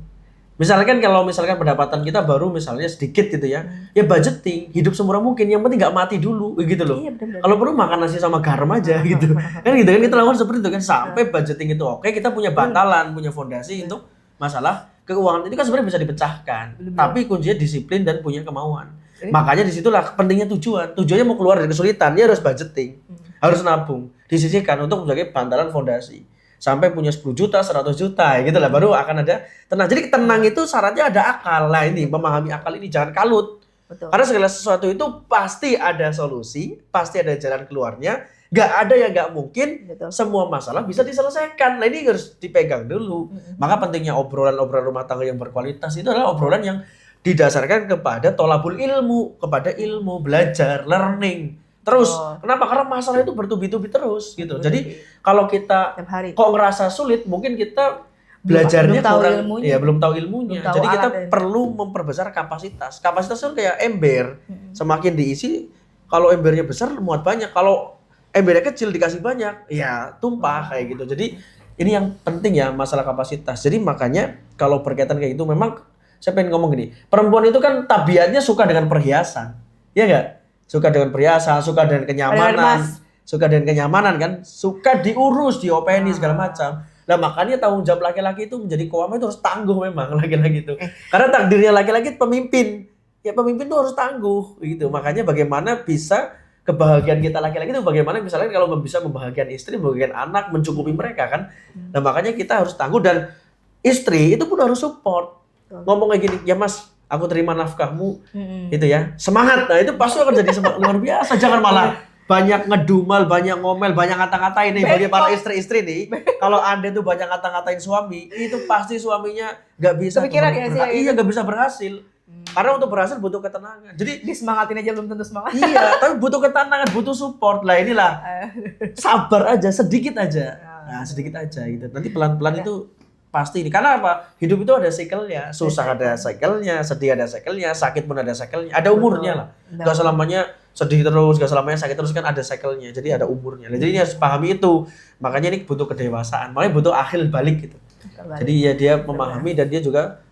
Misalkan kalau pendapatan kita baru misalnya sedikit gitu ya, ya budgeting, hidup semurah mungkin, yang penting nggak mati dulu gitu loh. Iya, benar-benar. Kalau perlu makan nasi sama garam aja gitu. Kan gitu kan kita lakukan seperti itu kan sampai budgeting itu oke, kita punya bantalan, punya fondasi untuk masalah keuangan itu kan sebenarnya bisa dipecahkan. Tapi kuncinya disiplin dan punya kemauan. Makanya disitulah pentingnya tujuan. Tujuannya mau keluar dari kesulitan, dia harus budgeting, harus nabung, disisihkan untuk sebagai bantalan fondasi. Sampai punya 10 juta, 100 juta, gitu lah, baru akan ada tenang. Jadi tenang itu syaratnya ada akal. Nah ini, memahami akal ini, jangan kalut. betul. Karena segala sesuatu itu pasti ada solusi, pasti ada jalan keluarnya. Nggak ada yang nggak mungkin, Betul. semua masalah bisa diselesaikan. Nah ini harus dipegang dulu. Maka pentingnya obrolan-obrolan rumah tangga yang berkualitas itu adalah obrolan yang didasarkan kepada tolabul ilmu, kepada ilmu, belajar, learning. Terus, kenapa? Karena masalah itu bertubi-tubi terus gitu. Jadi kalau kita Tiap hari. kok ngerasa sulit, mungkin kita belajarnya belum tahu kurang, ilmunya. ya belum tahu ilmunya. Belum tahu Jadi kita alatnya. perlu memperbesar kapasitas. Kapasitas itu kayak ember, semakin diisi, kalau embernya besar muat banyak. Kalau embernya kecil dikasih banyak, ya tumpah kayak gitu. Jadi ini yang penting ya masalah kapasitas. Jadi makanya kalau berkaitan kayak itu memang saya pengen ngomong gini, perempuan itu kan tabiatnya suka dengan perhiasan, ya nggak? suka dengan perhiasan, suka dengan kenyamanan, Mas. suka dengan kenyamanan kan, suka diurus, diopeni segala macam. Nah makanya tanggung jawab laki-laki itu menjadi kewama itu harus tangguh memang laki-laki itu. Karena takdirnya laki-laki pemimpin. Ya pemimpin itu harus tangguh gitu. Makanya bagaimana bisa kebahagiaan kita laki-laki itu bagaimana misalnya kalau bisa membahagiakan istri, membahagiakan anak, mencukupi mereka kan. Nah makanya kita harus tangguh dan istri itu pun harus support. Ngomong kayak gini, ya mas aku terima nafkahmu itu ya. Semangat. Nah itu pasti akan jadi semangat luar biasa. Jangan malah banyak ngedumal, banyak ngomel, banyak ngata-ngatain nih bagi para istri-istri nih. Kalau Anda tuh banyak ngata-ngatain suami, itu pasti suaminya nggak bisa Kepikiran ya sih, iya nggak bisa berhasil. Karena untuk berhasil butuh ketenangan. Jadi Disemangatin aja belum tentu semangat. iya, tapi butuh ketenangan, butuh support. Lah inilah sabar aja, sedikit aja. Nah, sedikit aja gitu. Nanti pelan-pelan itu pasti ini. Karena apa? Hidup itu ada cycle-nya. Susah ada cycle-nya, sedih ada cycle-nya, sakit pun ada cycle-nya. Ada umurnya lah. Gak selamanya sedih terus, gak selamanya sakit terus kan ada cycle-nya. Jadi ada umurnya. Jadi ini harus pahami itu. Makanya ini butuh kedewasaan. Makanya butuh akil balik gitu. Jadi ya dia memahami dan dia juga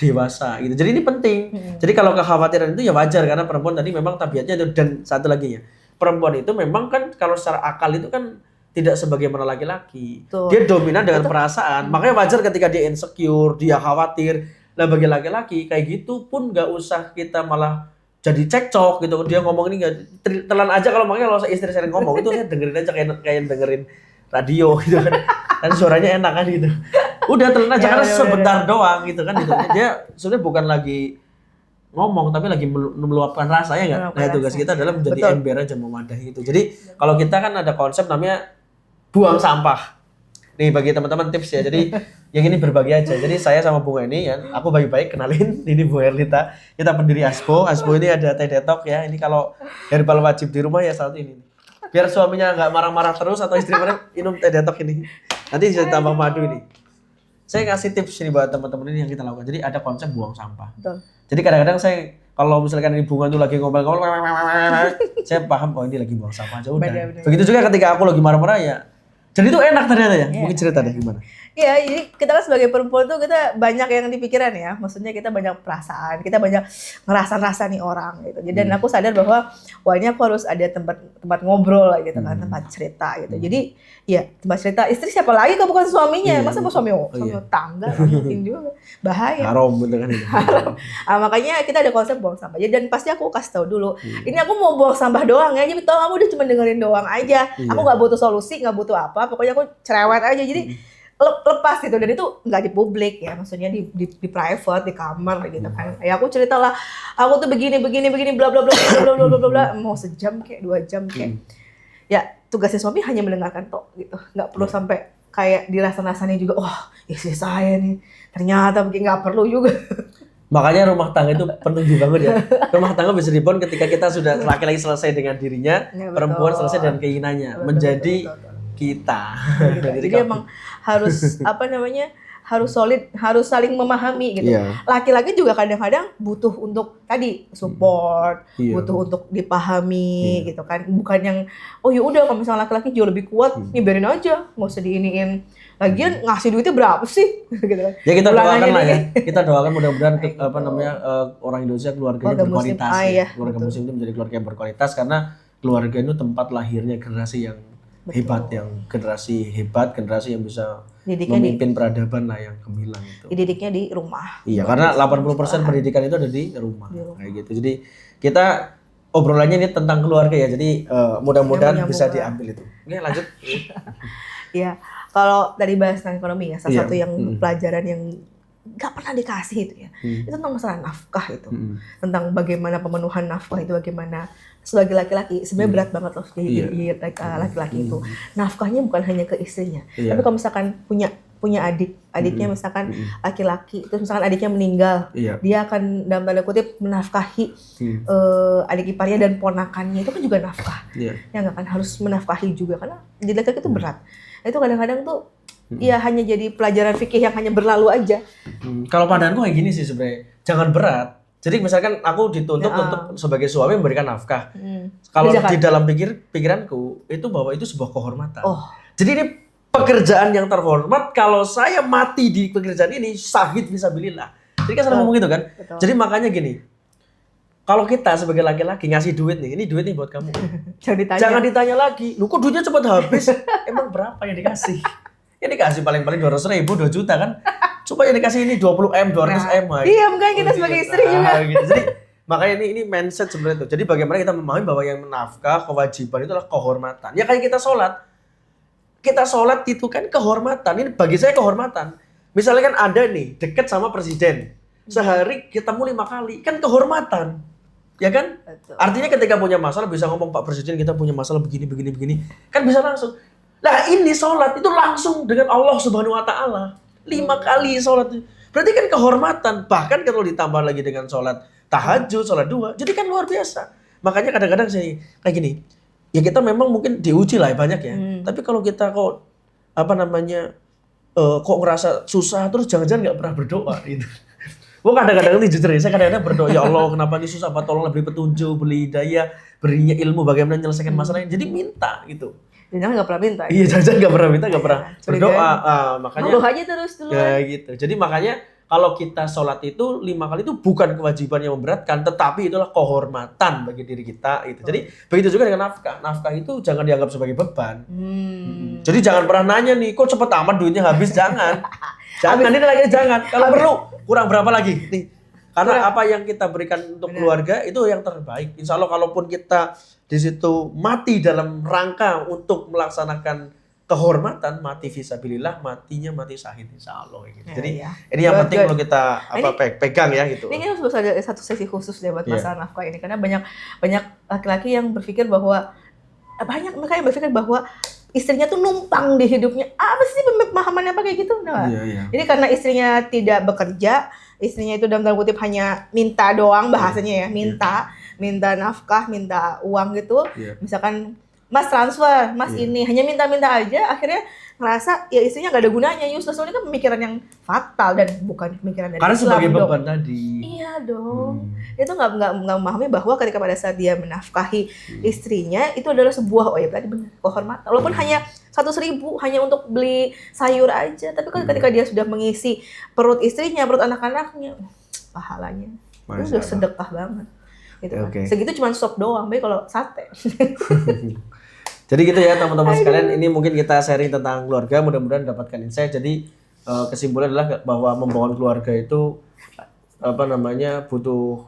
dewasa gitu. Jadi ini penting. Jadi kalau kekhawatiran itu ya wajar karena perempuan tadi memang tabiatnya itu. Dan satu lagi ya, perempuan itu memang kan kalau secara akal itu kan tidak sebagaimana laki-laki. Betul. Dia dominan dengan perasaan. Makanya wajar ketika dia insecure, dia khawatir. Nah bagi laki-laki kayak gitu pun nggak usah kita malah jadi cekcok gitu. Dia ngomong ini nggak telan aja kalau makanya kalau istri saya ngomong itu saya dengerin aja kayak dengerin radio gitu kan. Dan suaranya enak kan gitu. Udah telan aja karena sebentar doang gitu kan gitu. Dia sebenarnya bukan lagi ngomong tapi lagi meluapkan rasa ya enggak. Nah tugas kita adalah menjadi ember aja memadahi itu. Jadi kalau kita kan ada konsep namanya buang sampah. Nih bagi teman-teman tips ya. Jadi yang ini berbagi aja. Jadi saya sama Bunga ini ya, aku baik-baik kenalin ini Bu Herlita. Kita pendiri Aspo. Aspo ini ada teh detok ya. Ini kalau herbal wajib di rumah ya saat ini. Biar suaminya nggak marah-marah terus atau istri mana minum teh detok ini. Nanti bisa tambah madu ini. Saya kasih tips ini buat teman-teman ini yang kita lakukan. Jadi ada konsep buang sampah. Betul. Jadi kadang-kadang saya kalau misalkan ini Bunga tuh lagi ngomel-ngomel, saya paham oh ini lagi buang sampah aja udah. Bener. Begitu juga ketika aku lagi marah-marah ya. Jadi itu enak ternyata ya. Mungkin cerita deh gimana. Iya, jadi kita kan sebagai perempuan tuh kita banyak yang di pikiran ya. Maksudnya kita banyak perasaan, kita banyak ngerasa-rasa nih orang gitu. Jadi dan aku sadar bahwa wah ini aku harus ada tempat ngobrol lah gitu kan, tempat cerita gitu. Jadi ya tempat cerita istri siapa lagi kalau bukan suaminya? Masa mau suami tangga mungkin juga bahaya. Haram bener kan itu. Makanya kita ada konsep buang sampah. Jadi dan pasti aku kasih tahu dulu. Ini aku mau buang sampah doang ya. Jadi tau kamu udah cuma dengerin doang aja. Aku nggak butuh solusi, nggak butuh apa. Pokoknya aku cerewet aja. Jadi lepas gitu dan itu nggak di publik ya, maksudnya di private di kamar gitu kan. Ya aku cerita lah, aku tuh begini bla bla bla bla bla bla bla mau sejam kayak 2 jam kayak. Ya tugasnya suami hanya mendengarkan tok gitu, nggak perlu sampai kayak dirasa-rasanya juga. Oh istri saya nih ternyata begini, nggak perlu juga. Makanya rumah tangga itu penting dibangun ya. Rumah tangga bisa dibangun ketika kita sudah laki-laki selesai dengan dirinya, ya, perempuan selesai dengan keinginannya, menjadi kita. Jadi emang harus harus solid, harus saling memahami gitu. Laki-laki juga kadang-kadang butuh untuk tadi support, butuh untuk dipahami gitu kan. Bukan yang oh ya udah kalau misalnya laki-laki jauh lebih kuat, biarin aja, nggak usah diiniin. Lagian ngasih duitnya berapa sih? Gitu kan. Ya kita doakan lah ya. Kita doakan mudah-mudahan orang Indonesia keluarganya berkualitas. Keluarga muslim itu menjadi keluarga yang berkualitas karena keluarga itu tempat lahirnya generasi yang hebat, generasi yang bisa memimpin peradaban lah yang gemilang itu. Dididiknya di rumah. Iya, karena 80% pendidikan itu ada di rumah. Kayak gitu. Jadi kita obrolannya ini tentang keluarga ya. Jadi mudah-mudahan bisa diambil itu. Oke, lanjut. Iya. Kalau dari bahas tentang ekonomi ya, salah satu yang pelajaran yang nggak pernah dikasih itu ya. Itu tentang masalah nafkah itu. Tentang bagaimana pemenuhan nafkah itu, bagaimana sebagai laki-laki sebenarnya berat banget loh jadi laki-laki itu. Nafkahnya bukan hanya ke istrinya. Tapi kalau misalkan punya adiknya misalkan laki-laki, terus misalkan adiknya meninggal, dia akan dalam tanda kutip menafkahi adik iparnya dan ponakannya, itu kan juga nafkah. Ya nggak kan harus menafkahi juga karena jadi laki-laki itu berat. Itu kadang-kadang tuh ya hanya jadi pelajaran fikih yang hanya berlalu aja. Kalau pandanganku kayak gini sih sebenarnya, jangan berat. Jadi misalkan aku dituntut untuk sebagai suami memberikan nafkah. Kalau di dalam pikiranku itu bahwa itu sebuah kehormatan. Jadi ini pekerjaan yang terhormat. Kalau saya mati di pekerjaan ini, syahid fisabilillah. Jadi kan selalu ngomong gitu kan. Jadi makanya gini, kalau kita sebagai laki-laki ngasih duit nih, ini duit nih buat kamu. Jangan ditanya. Jangan ditanya lagi, lu kok duitnya cepat habis? Emang berapa yang dikasih? Yang dikasih paling-paling 200.000, 2 juta kan? Coba yang dikasih ini 20M, 200M. Iya, makanya kita sebagai istri juga. Gitu. Jadi makanya ini mindset sebenarnya itu. Jadi bagaimana kita memahami bahwa yang menafkah, kewajiban itu adalah kehormatan. Ya kayak kita sholat. Kita sholat itu kan kehormatan. Ini bagi saya kehormatan. Misalnya kan ada nih deket sama presiden. Sehari ketemu 5 kali, kan kehormatan. Ya kan? Betul. Artinya ketika punya masalah bisa ngomong, Pak Presiden kita punya masalah begini. Kan bisa langsung. Nah ini sholat itu langsung dengan Allah Subhanahu Wa Taala. 5 kali sholat. Berarti kan kehormatan. Bahkan kalau ditambah lagi dengan sholat tahajud, sholat 2. Jadi kan luar biasa. Makanya kadang-kadang saya kayak gini. Ya kita memang mungkin diuji lah banyak ya. Tapi kalau kita kok kok ngerasa susah terus jangan-jangan nggak pernah berdoa gitu. Gue kadang-kadang ini jujur ya, saya kadang-kadang berdoa, ya Allah kenapa ini susah, apa tolonglah beri petunjuk, beri hidayah, berinya ilmu bagaimana menyelesaikan masalahnya. Jadi minta gitu. Jangan nggak pernah minta. Iya, jangan nggak pernah minta, nggak pernah berdoa. Makanya ngeluh aja terus dulu. ya gitu. Jadi makanya kalau kita sholat itu 5 kali itu bukan kewajiban yang memberatkan, tetapi itulah kehormatan bagi diri kita. Gitu. Jadi begitu juga dengan nafkah. Nafkah itu jangan dianggap sebagai beban. Jadi jangan pernah nanya nih, kok cepet amat duitnya habis, jangan. Jangan, ini lagi jangan. Kalau perlu kurang berapa lagi nih? Karena apa yang kita berikan untuk keluarga itu yang terbaik. Insya Allah kalaupun kita di situ mati dalam rangka untuk melaksanakan kehormatan, mati fisabilillah, matinya mati syahid insya Allah. Gitu. Jadi ini yang penting kalau kita pegang ya gitu. Ini harus ada satu sesi khusus deh buat masalah nafkah ini, karena banyak laki-laki yang berpikir bahwa mereka yang berpikir bahwa istrinya tuh numpang di hidupnya. Apa sih pemahamannya apa kayak gitu? Nah, jadi karena istrinya tidak bekerja, istrinya itu dalam tanda kutip hanya minta doang bahasanya ya, minta nafkah, minta uang gitu. Misalkan Mas transfer, Mas ini hanya minta-minta aja, akhirnya ngerasa ya istrinya gak ada gunanya, useless. Soalnya kan pemikiran yang fatal dan bukan pemikiran dari karena Islam sebagai dong. beban tadi. Iya dong. Itu nggak memahami bahwa ketika pada saat dia menafkahi istrinya itu adalah sebuah berarti benar kehormatan. Walaupun hanya 100.000 hanya untuk beli sayur aja, tapi kan ketika dia sudah mengisi perut istrinya, perut anak-anaknya, pahalanya itu sudah sedekah banget. Gitu kan. Segitu cuma sop doang, baik kalau sate. Jadi gitu ya teman-teman sekalian, ini mungkin kita sharing tentang keluarga, mudah-mudahan dapatkan insight. Jadi kesimpulan adalah bahwa membangun keluarga itu butuh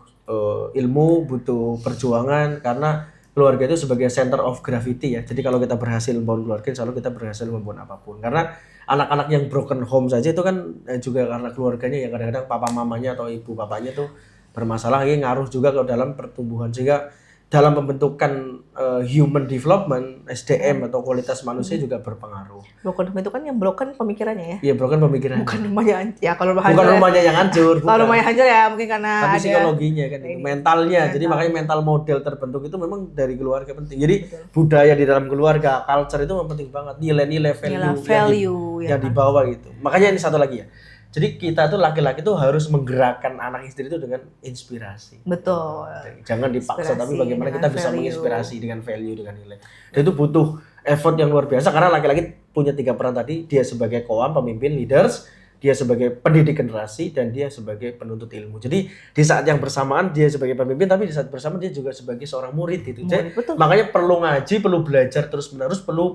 ilmu, butuh perjuangan, karena keluarga itu sebagai center of gravity ya. Jadi kalau kita berhasil membangun keluarga, insya Allah kita berhasil membangun apapun. Karena anak-anak yang broken home saja itu kan juga karena keluarganya yang kadang-kadang papa mamanya atau ibu bapaknya tuh bermasalah, ini ngaruh juga ke dalam pertumbuhan, sehingga dalam pembentukan human development, SDM atau kualitas manusia juga berpengaruh. Broken home itu kan yang broken pemikirannya ya? Iya, broken pemikirannya. Bukan rumahnya ya, kalau bukan rumahnya yang hancur. Kalau rumahnya hancur ya mungkin karena tapi ada psikologinya kan, itu mentalnya. Jadi makanya mental model terbentuk itu memang dari keluarga penting. Jadi budaya di dalam keluarga, culture itu memang penting banget. Nilai-nilai value yang dibawa gitu. Makanya ini satu lagi ya. Jadi kita tuh laki-laki tuh harus menggerakkan anak istri itu dengan inspirasi. Betul. Jangan dipaksa, tapi bagaimana kita bisa menginspirasi dengan value, dengan nilai. Dan itu butuh effort yang luar biasa, karena laki-laki punya 3 peran tadi. Dia sebagai qawam, pemimpin, leaders. Dia sebagai pendidik generasi, dan dia sebagai penuntut ilmu. Jadi di saat yang bersamaan dia sebagai pemimpin, tapi di saat bersamaan dia juga sebagai seorang murid gitu. Jadi makanya perlu ngaji, perlu belajar terus-menerus, perlu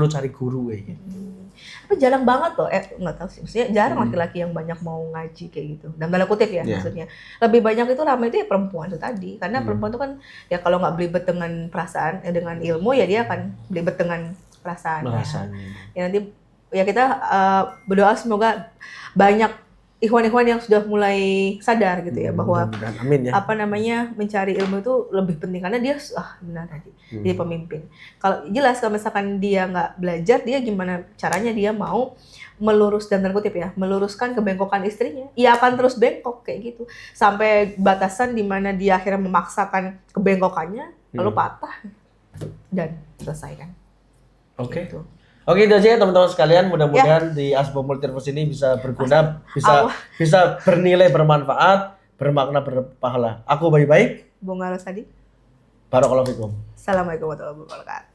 cari guru gitu. Tapi jarang banget loh, nggak tahu sih, maksudnya jarang laki-laki yang banyak mau ngaji kayak gitu. Dan tanda kutip ya maksudnya. Lebih banyak itu ramai itu ya perempuan itu tadi. Karena perempuan itu kan ya kalau nggak belibet dengan perasaan, dengan ilmu ya dia akan belibet dengan perasaannya. Ya nanti ya kita berdoa semoga banyak ikhwan-ikhwan yang sudah mulai sadar gitu ya bahwa amin ya. Mencari ilmu itu lebih penting, karena dia benar tadi jadi pemimpin. Kalau jelas kalau misalkan dia nggak belajar, dia gimana caranya dia mau meluruskan kebengkokan istrinya, ia akan terus bengkok kayak gitu sampai batasan di mana dia akhirnya memaksakan kebengkokannya lalu patah dan selesai kan. Oke. Oke, itu aja ya teman-teman sekalian. Mudah-mudahan di Asbab Multiverse ini bisa berguna, bisa bernilai, bermanfaat, bermakna, berpahala. Aku baik-baik. Bung Rosadi. Barakallahu fikum. Assalamualaikum warahmatullahi wabarakatuh.